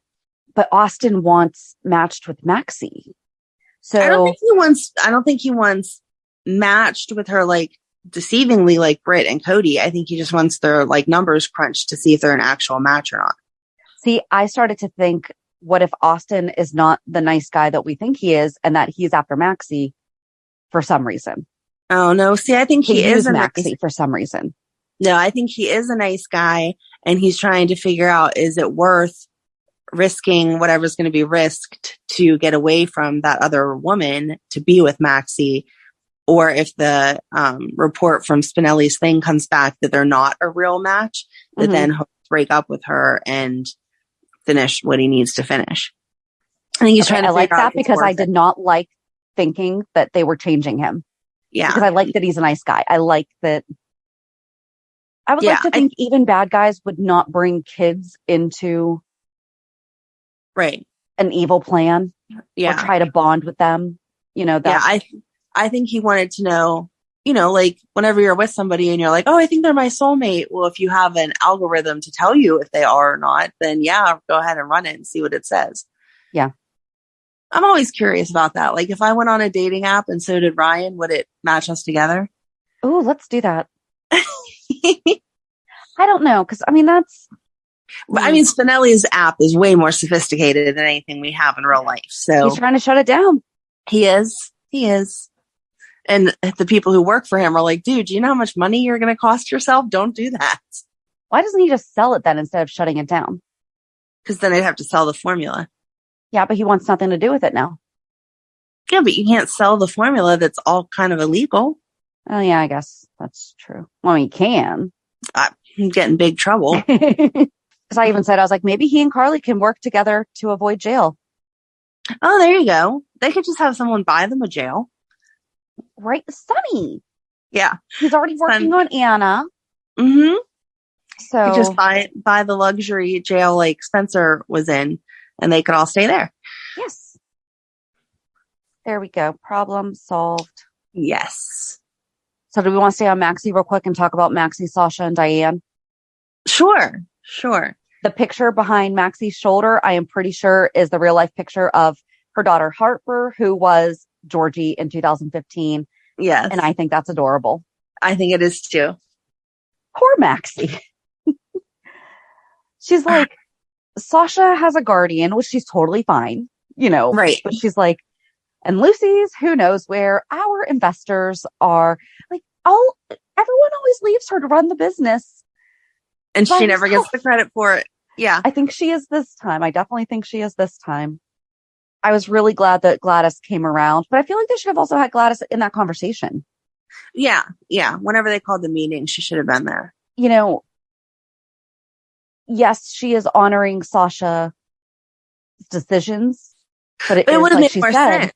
But Austin wants matched with Maxie. So I don't think he wants matched with her, like, deceivingly, like Britt and Cody. I think he just wants their, like, numbers crunched to see if they're an actual match or not. See, I started to think, what if Austin is not the nice guy that we think he is, and that he's after Maxie for some reason? Oh no. See, I think he is a Maxie for some reason. No, I think he is a nice guy, and he's trying to figure out, is it worth risking whatever's going to be risked to get away from that other woman to be with Maxie? Or if the report from Spinelli's thing comes back that they're not a real match, that then he'll break up with her and finish what he needs to finish. I think he's trying to figure out. I like that because I did not like thinking that they were changing him. Yeah. Because I like that he's a nice guy. I like that. I would like to think even bad guys would not bring kids into an evil plan. Yeah. Or try to bond with them. You know, that. Yeah, I think he wanted to know, you know, like, whenever you're with somebody and you're like, oh, I think they're my soulmate. Well, if you have an algorithm to tell you if they are or not, then go ahead and run it and see what it says. Yeah. I'm always curious about that. Like, if I went on a dating app and so did Ryan, would it match us together? Oh, let's do that. I don't know. Cause I mean, Spinelli's app is way more sophisticated than anything we have in real life. So he's trying to shut it down. He is. And the people who work for him are like, dude, do you know how much money you're going to cost yourself? Don't do that. Why doesn't he just sell it then instead of shutting it down? Because then they'd have to sell the formula. Yeah, but he wants nothing to do with it now. Yeah, but you can't sell the formula that's all kind of illegal. Oh, yeah, I guess that's true. Well, you can. I'm getting big trouble. Because I even said, I was like, maybe he and Carly can work together to avoid jail. Oh, there you go. They could just have someone buy them a jail. Right? Sonny. Yeah. He's already working on Anna. Mm-hmm. So you just buy the luxury jail like Spencer was in, and they could all stay there. Yes. There we go. Problem solved. Yes. So do we want to stay on Maxie real quick and talk about Maxie, Sasha, and Diane? Sure. The picture behind Maxie's shoulder, I am pretty sure, is the real life picture of her daughter Harper, who was Georgie in 2015. Yes. And I think that's adorable. I think it is too. Poor Maxie. She's like, Sasha has a guardian, which she's totally fine, you know. Right. But she's like, and Lucy's, who knows where our investors are. Like, everyone always leaves her to run the business. And she never gets the credit for it. Yeah. I think she is this time. I definitely think she is this time. I was really glad that Gladys came around, but I feel like they should have also had Gladys in that conversation. Yeah. Yeah. Whenever they called the meeting, she should have been there. You know, yes, she is honoring Sasha's decisions, but it would have made more sense.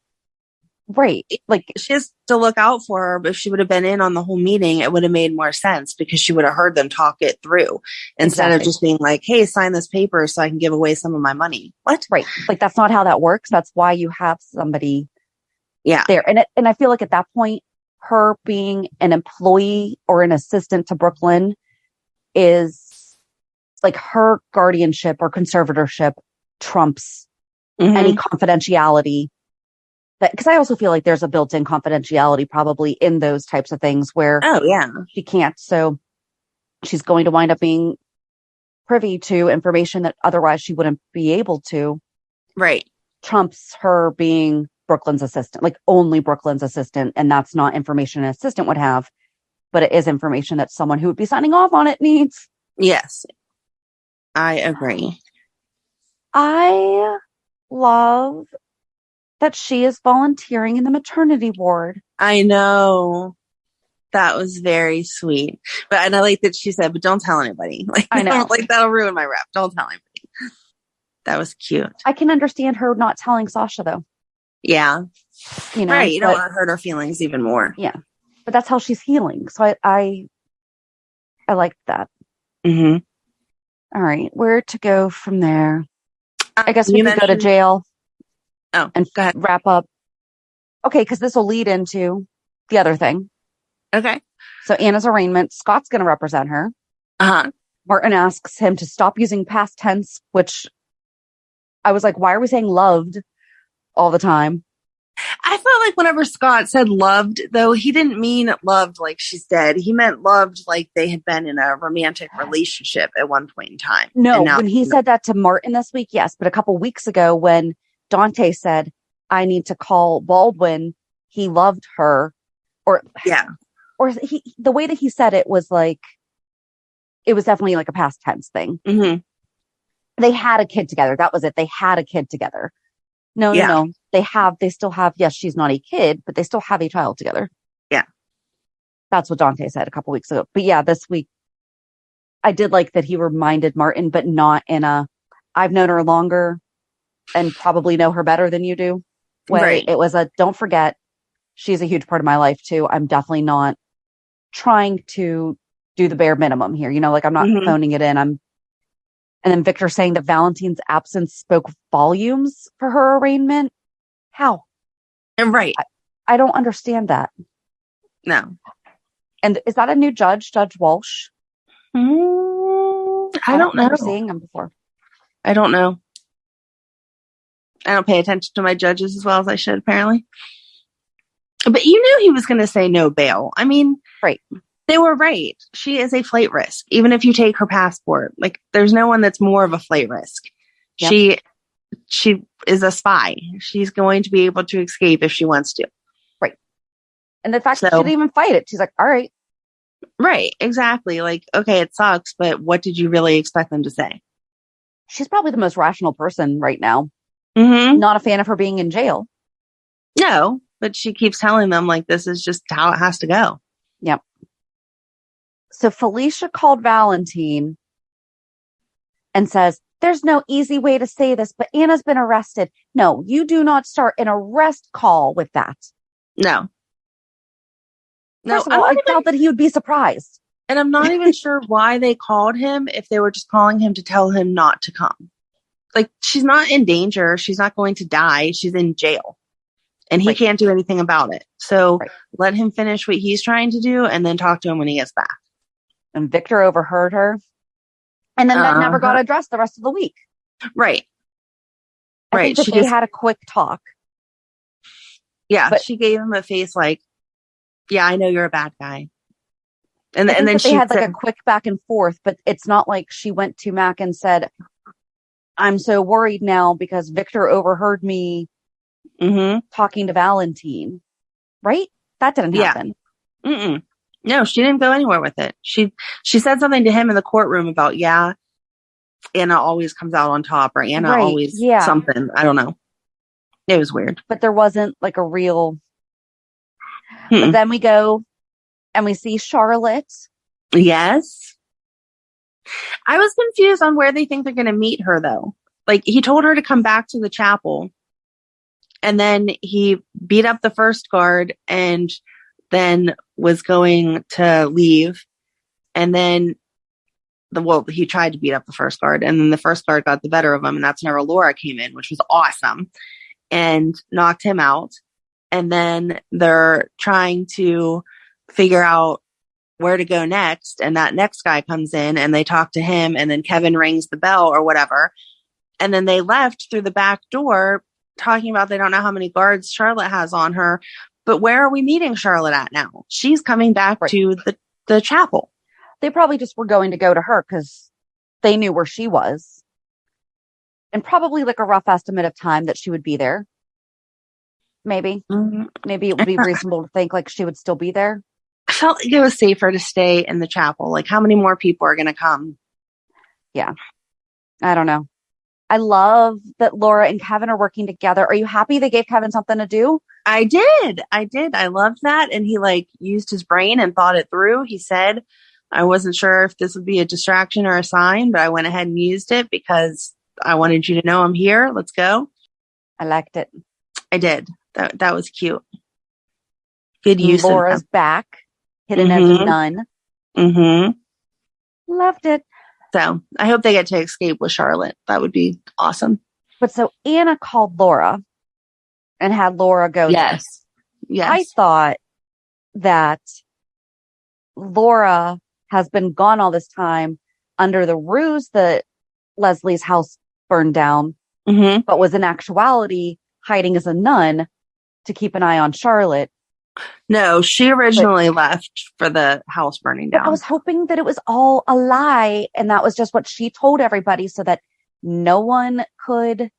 Right. Like, she has to look out for her, but if she would have been in on the whole meeting, it would have made more sense because she would have heard them talk it through instead of just being like, hey, sign this paper so I can give away some of my money. What? Right. Like, that's not how that works. That's why you have somebody there. And I feel like at that point, her being an employee or an assistant to Brooklyn is like her guardianship or conservatorship trumps any confidentiality. Because I also feel like there's a built-in confidentiality probably in those types of things where she can't. So she's going to wind up being privy to information that otherwise she wouldn't be able to. Right. Trumps her being Brooklyn's assistant, like only Brooklyn's assistant. And that's not information an assistant would have, but it is information that someone who would be signing off on it needs. Yes. I agree. I love that she is volunteering in the maternity ward. I know. That was very sweet. And I like that she said, but don't tell anybody. Like, I know. Like, that'll ruin my rep. Don't tell anybody. That was cute. I can understand her not telling Sasha, though. Yeah. You know, right. You don't want to hurt her feelings even more. Yeah. But that's how she's healing. So I like that. Mm-hmm. All right. Where to go from there? I guess we could go to jail. Oh, and go ahead. Wrap up. Okay, because this will lead into the other thing. Okay. So Anna's arraignment. Scott's going to represent her. Uh-huh. Martin asks him to stop using past tense, which I was like, why are we saying loved all the time? I felt like whenever Scott said loved, though, he didn't mean loved like she's dead. He meant loved like they had been in a romantic relationship at one point in time. No, when he said that to Martin this week, yes. But a couple weeks ago when Dante said, I need to call Baldwin, he loved her. Or the way that he said it was like, it was definitely like a past tense thing. Mm-hmm. They had a kid together. That was it. They had a kid together. No. They still have, yes, she's not a kid, but they still have a child together. Yeah. That's what Dante said a couple weeks ago. But yeah, this week, I did like that he reminded Martin, but not in a, I've known her longer and probably know her better than you do way. Right. It was a, don't forget, she's a huge part of my life too. I'm definitely not trying to do the bare minimum here. You know, like I'm not phoning it in. And then Victor saying that Valentin's absence spoke volumes for her arraignment. How? Right. I don't understand that. No. And is that a new judge, Judge Walsh? I don't know. Never seeing him before. I don't know. I don't pay attention to my judges as well as I should, apparently. But you knew he was going to say no bail. I mean, right. They were right. She is a flight risk. Even if you take her passport, like there's no one that's more of a flight risk. Yep. She is a spy. She's going to be able to escape if she wants to. Right. And the fact that she didn't even fight it. She's like, all right. Right. Exactly. Like, okay, it sucks, but what did you really expect them to say? She's probably the most rational person right now. Mm-hmm. Not a fan of her being in jail. No, but she keeps telling them like, this is just how it has to go. Yep. So Felicia called Valentin and says, there's no easy way to say this, but Anna's been arrested. No, you do not start an arrest call with that. No. First of all, I felt that he would be surprised. And I'm not even sure why they called him if they were just calling him to tell him not to come. Like, she's not in danger. She's not going to die. She's in jail. And he can't do anything about it. So let him finish what he's trying to do and then talk to him when he gets back. And Victor overheard her. And then that never got addressed the rest of the week. Right. I think that they had a quick talk. Yeah. But she gave him a face like, yeah, I know you're a bad guy. And then they had like a quick back and forth, but it's not like she went to Mac and said, I'm so worried now because Victor overheard me talking to Valentin. Right? That didn't happen. No, she didn't go anywhere with it. She said something to him in the courtroom about, Anna always comes out on top, or Anna always something. I don't know. It was weird. But there wasn't like a real... But then we go and we see Charlotte. Yes. I was confused on where they think they're going to meet her, though. Like, he told her to come back to the chapel, and then he beat up the first guard and then was going to leave. And then he tried to beat up the first guard, and then the first guard got the better of him, and that's whenever Laura came in, which was awesome, and knocked him out. And then they're trying to figure out where to go next, and that next guy comes in, and they talk to him, and then Kevin rings the bell or whatever, and then they left through the back door talking about they don't know how many guards Charlotte has on her. But where are we meeting Charlotte at now? She's coming back to the chapel. They probably just were going to go to her because they knew where she was. And probably like a rough estimate of time that she would be there. Maybe. Mm-hmm. Maybe it would be reasonable to think like she would still be there. I felt like it was safer to stay in the chapel. Like, how many more people are going to come? Yeah. I don't know. I love that Laura and Kevin are working together. Are you happy they gave Kevin something to do? I did. I loved that. And he used his brain and thought it through. He said, I wasn't sure if this would be a distraction or a sign, but I went ahead and used it because I wanted you to know I'm here. Let's go. I liked it. I did. That was cute. Good use. Laura's back, hidden as a nun. Mm-hmm. Loved it. So I hope they get to escape with Charlotte. That would be awesome. But so Anna called Laura and had Laura go. Yes. Yes. I thought that Laura has been gone all this time under the ruse that Leslie's house burned down, but was in actuality hiding as a nun to keep an eye on Charlotte. No, she originally left for the house burning down. I was hoping that it was all a lie and that was just what she told everybody so that no one could.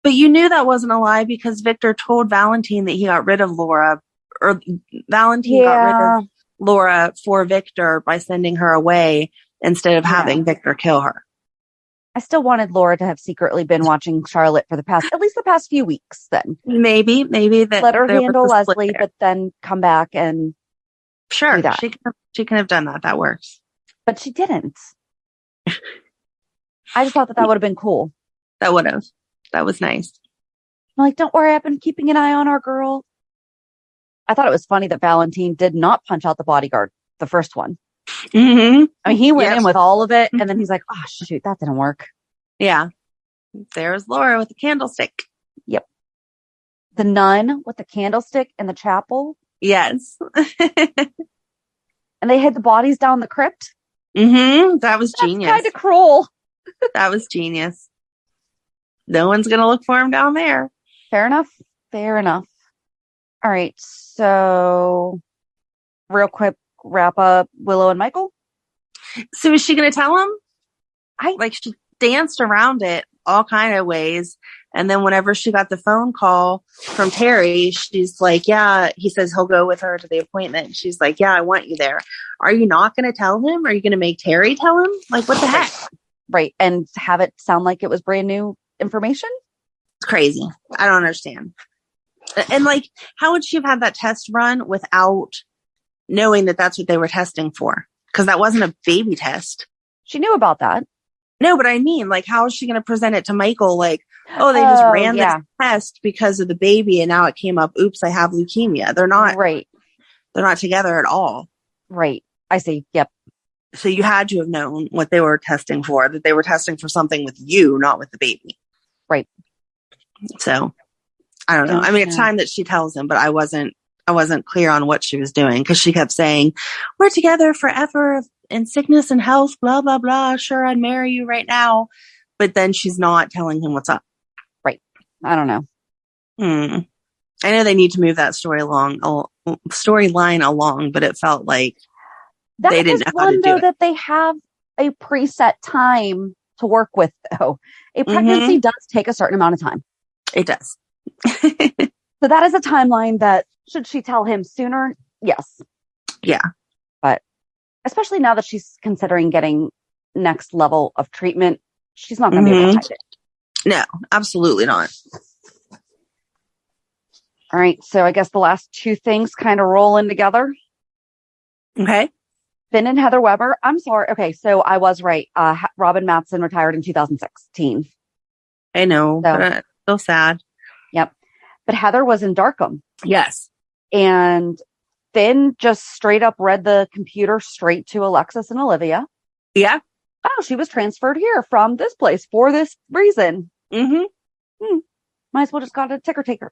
But you knew that wasn't a lie because Victor told Valentin that he got rid of Laura, or Valentin got rid of Laura for Victor by sending her away instead of having Victor kill her. I still wanted Laura to have secretly been watching Charlotte for at least the past few weeks then. Maybe that let her handle Leslie, but then come back and sure, she can have done that. That works. But she didn't. I just thought that would have been cool. That would have. That was nice. I'm like, don't worry, I've been keeping an eye on our girl. I thought it was funny that Valentin did not punch out the bodyguard, the first one. Mm-hmm. I mean, he went in with all of it, and then he's like, oh, shoot, that didn't work. Yeah. There's Laura with the candlestick. Yep. The nun with the candlestick in the chapel. Yes. And they hid the bodies down the crypt. Mm-hmm. That was genius. Kind of cruel. That was genius. No one's going to look for him down there. Fair enough. Fair enough. All right. So real quick wrap up Willow and Michael. So is she going to tell him? She danced around it all kind of ways. And then whenever she got the phone call from Terry, she's like, yeah, he says he'll go with her to the appointment. She's like, yeah, I want you there. Are you not going to tell him? Are you going to make Terry tell him? Like, what the heck? Right. And have it sound like it was brand new information? It's crazy. I don't understand. And how would she have had that test run without knowing that that's what they were testing for? Because that wasn't a baby test. She knew about that. No, but I mean, how is she going to present it to Michael? They just ran this test because of the baby, and now it came up, oops, I have leukemia. They're not right. They're not together at all. Right. I see. Yep. So you had to have known what they were testing for, that they were testing for something with you, not with the baby. Right. So I don't know. I mean, it's time that she tells him, but I wasn't clear on what she was doing because she kept saying, we're together forever in sickness and health, blah, blah, blah. Sure, I'd marry you right now. But then she's not telling him what's up. Right. I don't know. I know they need to move that storyline along, but it felt like they didn't know how to do it. That they have a preset time to work with, though. A pregnancy does take a certain amount of time. It does. So that is a timeline that, should she tell him sooner? Yes. Yeah. especially now that she's considering getting next level of treatment, she's not going to be able to hide it. No, absolutely not. All right. So I guess the last two things kind of roll in together. Okay. Finn and Heather Weber. I'm sorry. Okay. So I was right. Robin Mattson retired in 2016. I know, but still sad. Yep. But Heather was in Darkham. Yes. And Finn just straight up read the computer straight to Alexis and Olivia. Yeah. Oh, she was transferred here from this place for this reason. Mm-hmm. Might as well just got a ticker tape.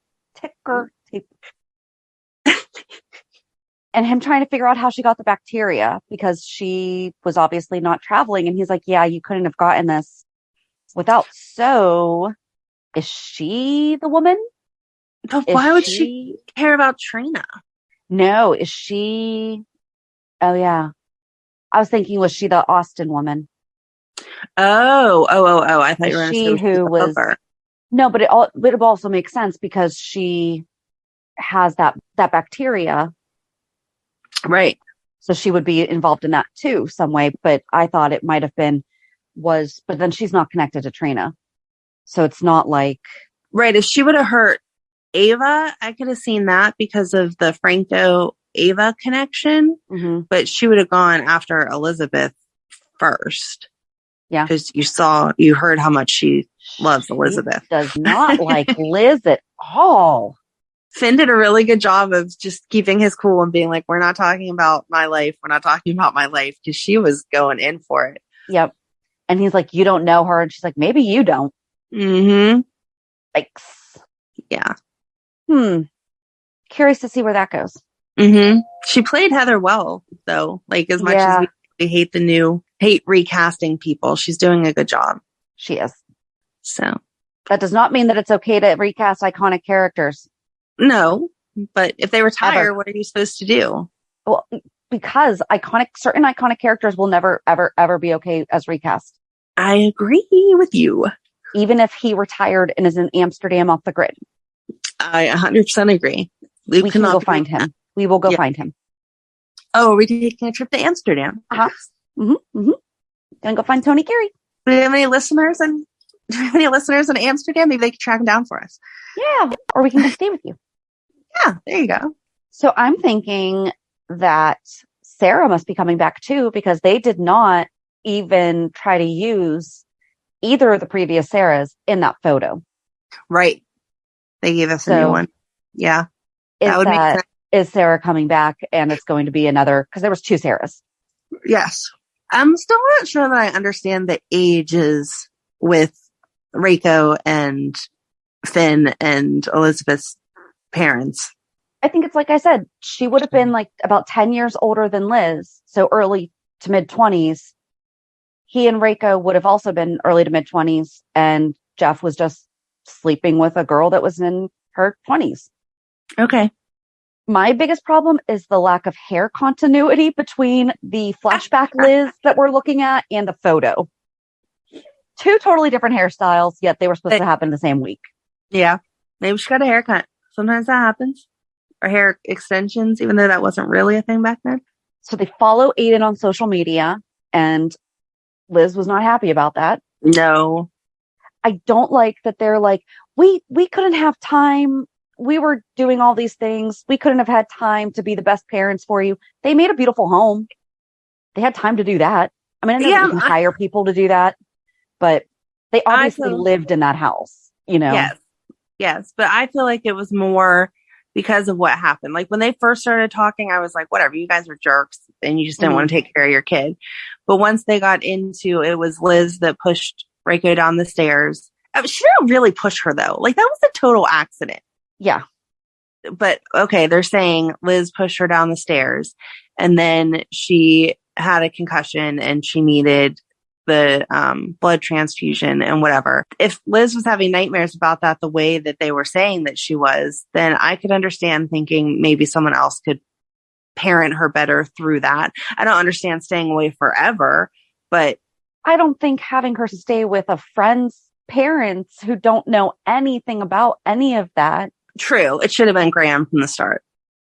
And him trying to figure out how she got the bacteria because she was obviously not traveling. And he's like, yeah, you couldn't have gotten this without. So is she the woman? But why would she care about Trina? No, is she? Oh, yeah. I was thinking, was she the Austin woman? Oh. I thought you were going to say who was. No, but it also makes sense because she has that bacteria. Right. So she would be involved in that too, some way. But I thought it might have been but then she's not connected to Trina. So it's not like. Right. If she would have hurt Ava, I could have seen that because of the Franco-Ava connection. Mm-hmm. But she would have gone after Elizabeth first. Yeah. Because you heard how much she loves Elizabeth. She does not like Liz at all. Finn did a really good job of just keeping his cool and being like, we're not talking about my life. We're not talking about my life. Because she was going in for it. Yep. And he's like, you don't know her. And she's like, maybe you don't. Mm-hmm. Yikes. Yeah. Curious to see where that goes. Mm-hmm. She played Heather well, though. Like, as much as we hate recasting people, she's doing a good job. She is. So. That does not mean that it's okay to recast iconic characters. No, but if they retire, what are you supposed to do? Well, because certain iconic characters will never, ever, ever be okay as recast. I agree with you. Even if he retired and is in Amsterdam off the grid. I 100% agree. We can go find him. We will go find him. Oh, are we taking a trip to Amsterdam? Uh-huh. Mm-hmm. Mm-hmm. Gonna go find Tony Carey. Do we have any listeners in Amsterdam? Maybe they could track him down for us. Yeah. Or we can just stay with you. Yeah, there you go. So I'm thinking that Sarah must be coming back too, because they did not even try to use either of the previous Sarahs in that photo. Right. They gave us a new one. Yeah. That would make sense. Is Sarah coming back and it's going to be another, because there was two Sarahs. Yes. I'm still not sure that I understand the ages with Reiko and Finn and Elizabeth's parents. I think it's like I said, she would have been like about 10 years older than Liz. So early to mid 20s. He and Reiko would have also been early to mid 20s. And Jeff was just sleeping with a girl that was in her 20s. Okay. My biggest problem is the lack of hair continuity between the flashback Liz that we're looking at and the photo. Two totally different hairstyles, yet they were supposed to happen the same week. Yeah. Maybe she got a haircut. Sometimes that happens. Or hair extensions, even though that wasn't really a thing back then. So they follow Aiden on social media, and Liz was not happy about that. No. I don't like that they're like, we couldn't have time. We were doing all these things. We couldn't have had time to be the best parents for you. They made a beautiful home. They had time to do that. I mean, I know that you can hire people to do that, but they obviously lived in that house, you know? Yes. But I feel like it was more because of what happened. Like when they first started talking, I was like, whatever, you guys are jerks and you just didn't want to take care of your kid. But once they got into it, was Liz that pushed Reiko down the stairs. She didn't really push her though. Like that was a total accident. Yeah. But okay, they're saying Liz pushed her down the stairs and then she had a concussion and she needed the blood transfusion and whatever. If Liz was having nightmares about that the way that they were saying that she was, then I could understand thinking maybe someone else could parent her better through that. I don't understand staying away forever, but I don't think having her stay with a friend's parents who don't know anything about any of that. True. It should have been Graham from the start.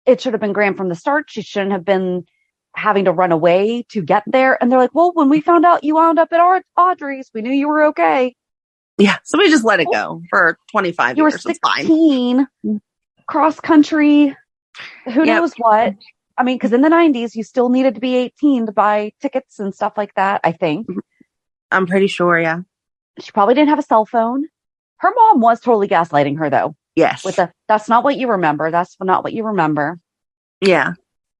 It should have been Graham from the start. She shouldn't have been having to run away to get there. And they're like, well, when we found out you wound up at Audrey's, we knew you were okay. Yeah. So we just let it go for 25 You years. were 16, cross country, who knows what. I mean, because in the 90s, you still needed to be 18 to buy tickets and stuff like that, I think. I'm pretty sure, yeah. She probably didn't have a cell phone. Her mom was totally gaslighting her, though. Yes. That's not what you remember. That's not what you remember. Yeah.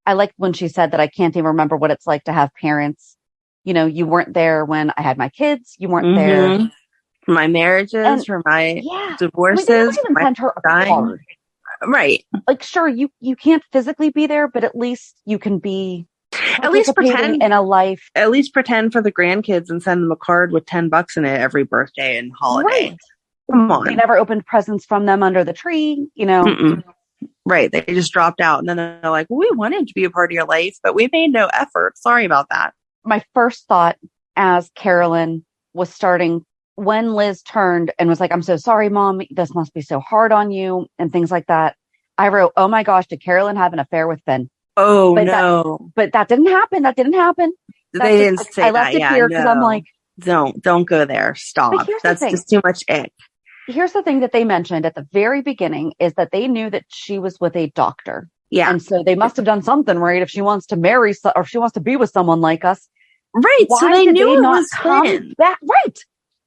I like when she said that I can't even remember what it's like to have parents. You know, you weren't there when I had my kids. You weren't there. For my marriages, for my divorces. I mean, they even sent her a card. Right. Like, sure, you can't physically be there, but at least you can be at least pretend in a life. At least pretend for the grandkids and send them a card with $10 in it every birthday and holiday. Right. Come on. They never opened presents from them under the tree, you know. Right. They just dropped out. And then they're like, well, we wanted to be a part of your life, but we made no effort. Sorry about that. My first thought as Carolyn was starting, when Liz turned and was like, I'm so sorry, Mom, this must be so hard on you and things like that. I wrote, oh my gosh, did Carolyn have an affair with Ben? Oh, no. But that didn't happen. They didn't say that. I left it here because I'm like, don't go there. Stop. That's just too much ick. Here's the thing that they mentioned at the very beginning is that they knew that she was with a doctor. Yeah. And so they must have done something right if she wants to marry or if she wants to be with someone like us. Right. So they knew it was come back. Right.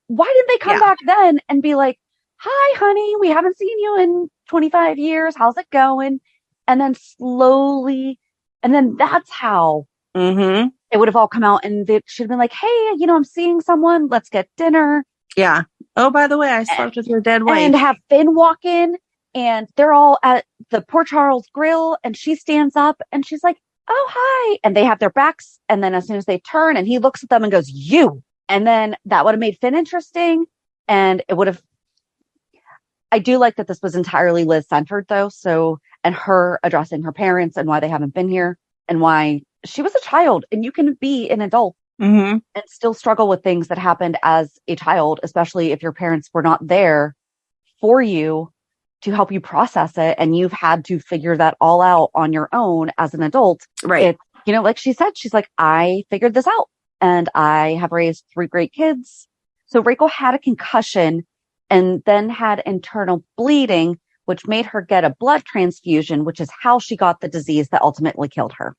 Why did they come back then and be like, hi, honey, we haven't seen you in 25 years. How's it going? And then slowly, and then that's how it would have all come out. And they should have been like, hey, I'm seeing someone. Let's get dinner. Yeah. Oh, by the way, I slept with your dead wife. And have Finn walk in, and they're all at the Port Charles Grill, and she stands up, and she's like, oh, hi. And they have their backs, and then as soon as they turn, and he looks at them and goes, you. And then that would have made Finn interesting, and it would have... I do like that this was entirely Liz-centered, though, and her addressing her parents and why they haven't been here, and why she was a child, and you can be an adult. And still struggle with things that happened as a child, especially if your parents were not there for you to help you process it. And you've had to figure that all out on your own as an adult. Right. Like she said, she's like, I figured this out and I have raised 3 great kids. So Rachel had a concussion and then had internal bleeding, which made her get a blood transfusion, which is how she got the disease that ultimately killed her.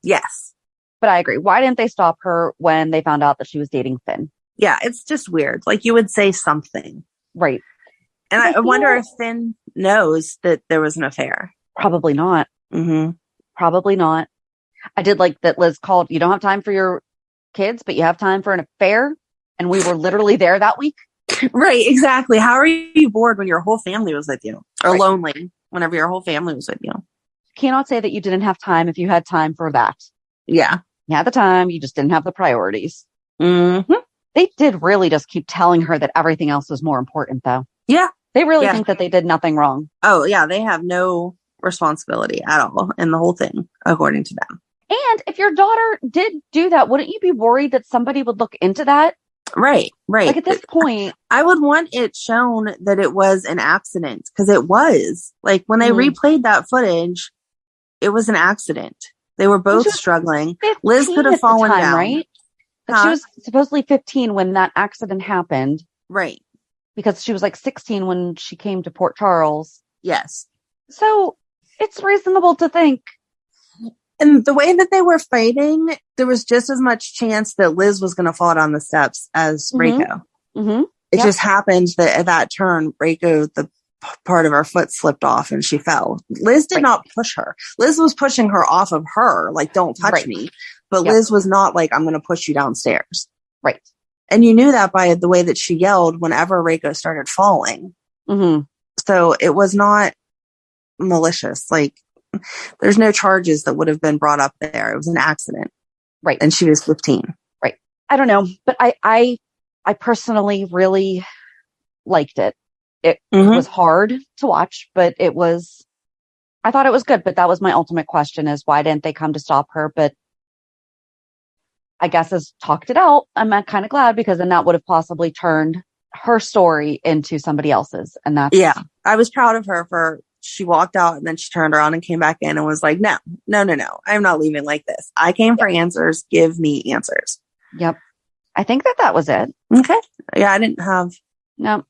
Yes. But I agree. Why didn't they stop her when they found out that she was dating Finn? Yeah, it's just weird. Like, you would say something. Right. And I wonder if Finn knows that there was an affair. Probably not. Probably not. I did like that Liz called, you don't have time for your kids, but you have time for an affair. And we were literally there that week. Right, exactly. How are you bored when your whole family was with you? Or lonely whenever your whole family was with you? Cannot say that you didn't have time if you had time for that. Yeah. You had the time, you just didn't have the priorities. They did really just keep telling her that everything else was more important, though. Yeah. They really think that they did nothing wrong. Oh, yeah. They have no responsibility at all in the whole thing, according to them. And if your daughter did do that, wouldn't you be worried that somebody would look into that? Right. Like, at this point, I would want it shown that it was an accident, because it was. Like, when they replayed that footage, it was an accident. They were both struggling. Liz could have fallen down. Right? But she was supposedly 15 when that accident happened. Right. Because she was like 16 when she came to Port Charles. Yes. So it's reasonable to think. And the way that they were fighting, there was just as much chance that Liz was going to fall down the steps as Rachel. It just happened that at that turn, Rachel, the part of her foot slipped off and she fell. Liz did not push her. Liz was pushing her off of her, like, don't touch me. But Liz was not like, I'm going to push you downstairs. Right. And you knew that by the way that she yelled whenever Rachel started falling. So it was not malicious. Like, there's no charges that would have been brought up there. It was an accident. Right. And she was 15. Right. I don't know. But I personally really liked it. It was hard to watch, but I thought it was good. But that was my ultimate question, is why didn't they come to stop her? But I guess as talked it out, I'm kind of glad, because then that would have possibly turned her story into somebody else's. And that's... Yeah. I was proud of her for she walked out and then she turned around and came back in and was like, no, I'm not leaving like this. I came for answers. Give me answers. Yep. I think that was it. Okay. Yeah, I didn't have. No.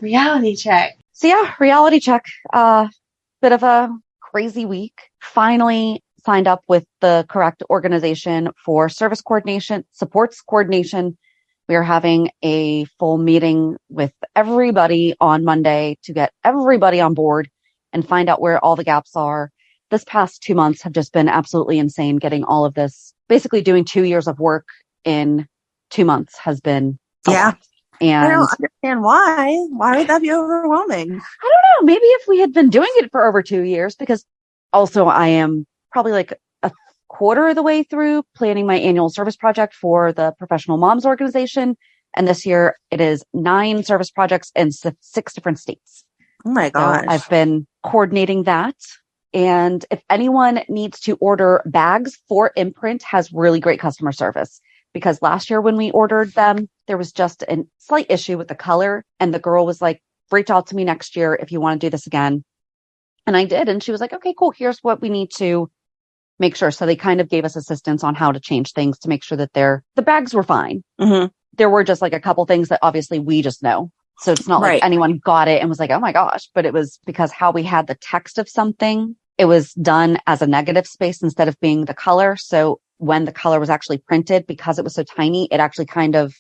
Reality check. So yeah, reality check. Bit of a crazy week. Finally signed up with the correct organization for service coordination, supports coordination. We are having a full meeting with everybody on Monday to get everybody on board and find out where all the gaps are. This past 2 months have just been absolutely insane. Getting all of this, basically doing 2 years of work in 2 months has been a lot. And I don't understand why. Why would that be overwhelming? I don't know. Maybe if we had been doing it for over 2 years, because also I am probably like a quarter of the way through planning my annual service project for the Professional Moms Organization. And this year it is 9 service projects in 6 different states. Oh my gosh. So I've been coordinating that. And if anyone needs to order bags for Imprint, has really great customer service. Because last year when we ordered them, there was just a slight issue with the color. And the girl was like, reach out to me next year if you want to do this again. And I did. And she was like, okay, cool. Here's what we need to make sure. So they kind of gave us assistance on how to change things to make sure that the bags were fine. Mm-hmm. There were just like a couple things that obviously we just know. So it's not like anyone got it and was like, oh my gosh, but it was because how we had the text of something, it was done as a negative space instead of being the color. So when the color was actually printed, because it was so tiny, it actually kind of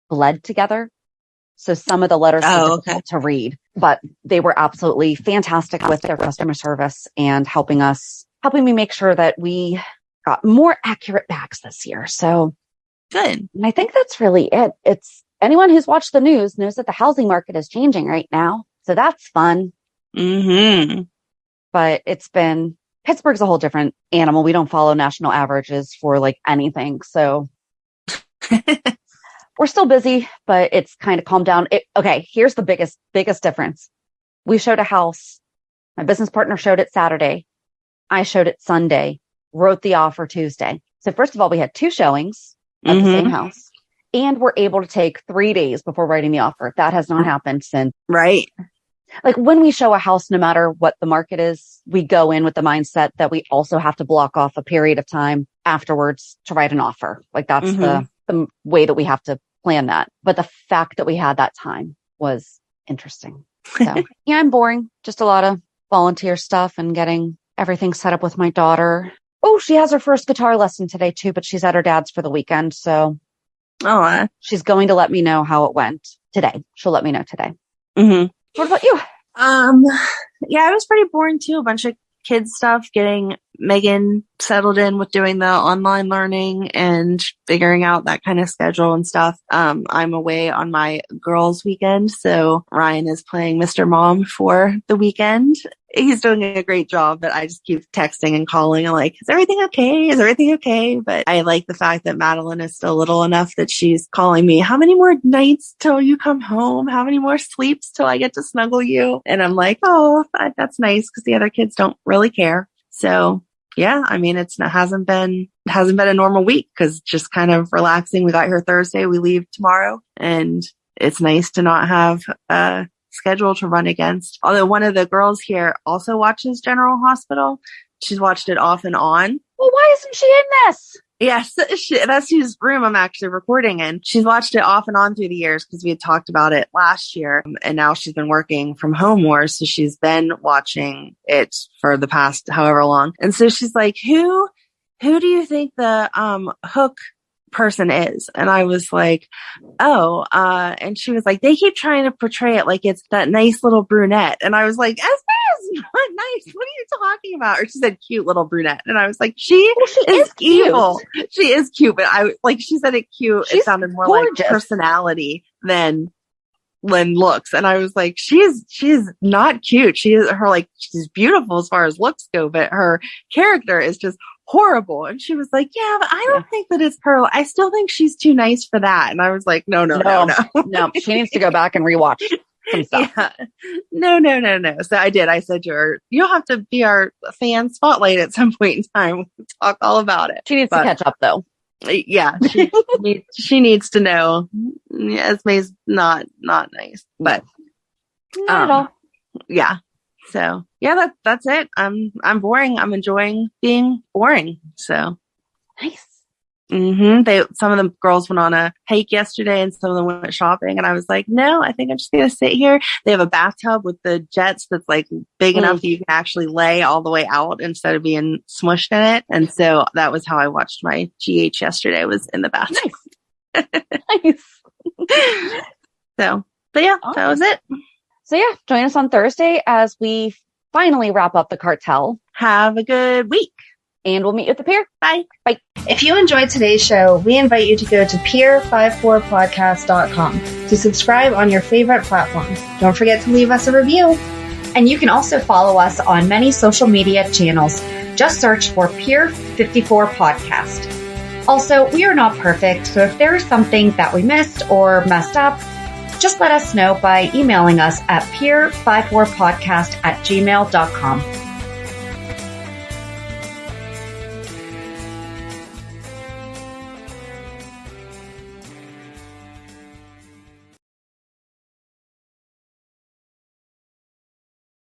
bled together. So some of the letters were difficult to read, but they were absolutely fantastic with their customer service and helping me make sure that we got more accurate bags this year. So good. And I think that's really it. It's anyone who's watched the news knows that the housing market is changing right now. So that's fun. Mm-hmm. But Pittsburgh's a whole different animal. We don't follow national averages for like anything. So we're still busy, but it's kind of calmed down. Okay. Here's the biggest difference. We showed a house. My business partner showed it Saturday. I showed it Sunday, wrote the offer Tuesday. So first of all, we had 2 showings at the same house and we're able to take 3 days before writing the offer. That has not happened since. Right. Like when we show a house, no matter what the market is, we go in with the mindset that we also have to block off a period of time afterwards to write an offer. Like that's the way that we have to plan that. But the fact that we had that time was interesting. So yeah, I'm boring. Just a lot of volunteer stuff and getting everything set up with my daughter. Oh, she has her first guitar lesson today too, but she's at her dad's for the weekend. So she's going to let me know how it went today. She'll let me know today. Mm-hmm. What about you? Yeah, I was pretty boring too. A bunch of kids stuff, getting Megan settled in with doing the online learning and figuring out that kind of schedule and stuff. I'm away on my girls' weekend, so Ryan is playing Mr. Mom for the weekend. He's doing a great job, but I just keep texting and calling. I'm like, is everything okay? Is everything okay? But I like the fact that Madeline is still little enough that she's calling me, how many more nights till you come home? How many more sleeps till I get to snuggle you? And I'm like, oh, that's nice because the other kids don't really care. So yeah, I mean, it hasn't been a normal week because just kind of relaxing. We got here Thursday. We leave tomorrow and it's nice to not have a schedule to run against. Although one of the girls here also watches General Hospital. She's watched it off and on. Well, why isn't she in this? Yes, that's whose room I'm actually recording in. She's watched it off and on through the years because we had talked about it last year. And now she's been working from home more. So she's been watching it for the past however long. And so she's like, who do you think the hook person is? And I was like, and she was like, they keep trying to portray it like it's that nice little brunette. And I was like, Esme is not nice. What are you talking about? Or she said cute little brunette. And I was like, she is evil. She is cute, but she said it cute. It sounded more gorgeous. Like personality than looks. And I was like, she's not cute. She's beautiful as far as looks go, but her character is just horrible. And she was like, yeah, but I don't think that it's her. I still think she's too nice for that. And I was like, no. No, she needs to go back and rewatch some stuff. Yeah. No. So I did. I said to her, you'll have to be our fan spotlight at some point in time. We'll talk all about it. She needs to catch up though. Yeah. She needs to know. Esme's not nice, but not at all. Yeah. So yeah, that's it. I'm boring. I'm enjoying being boring. So Nice. Some of the girls went on a hike yesterday and some of them went shopping, and I was like, no, I think I'm just going to sit here. They have a bathtub with the jets that's like big enough that you can actually lay all the way out instead of being smushed in it. And so that was how I watched my GH yesterday, was in the bathtub. Nice. But yeah, that was it. So yeah, join us on Thursday as we finally wrap up the cartel. Have a good week. And we'll meet you at the pier. Bye. Bye. If you enjoyed today's show, we invite you to go to pier54podcast.com to subscribe on your favorite platform. Don't forget to leave us a review. And you can also follow us on many social media channels. Just search for Pier 54 Podcast. Also, we are not perfect, so if there is something that we missed or messed up, just let us know by emailing us at pier54podcast@gmail.com.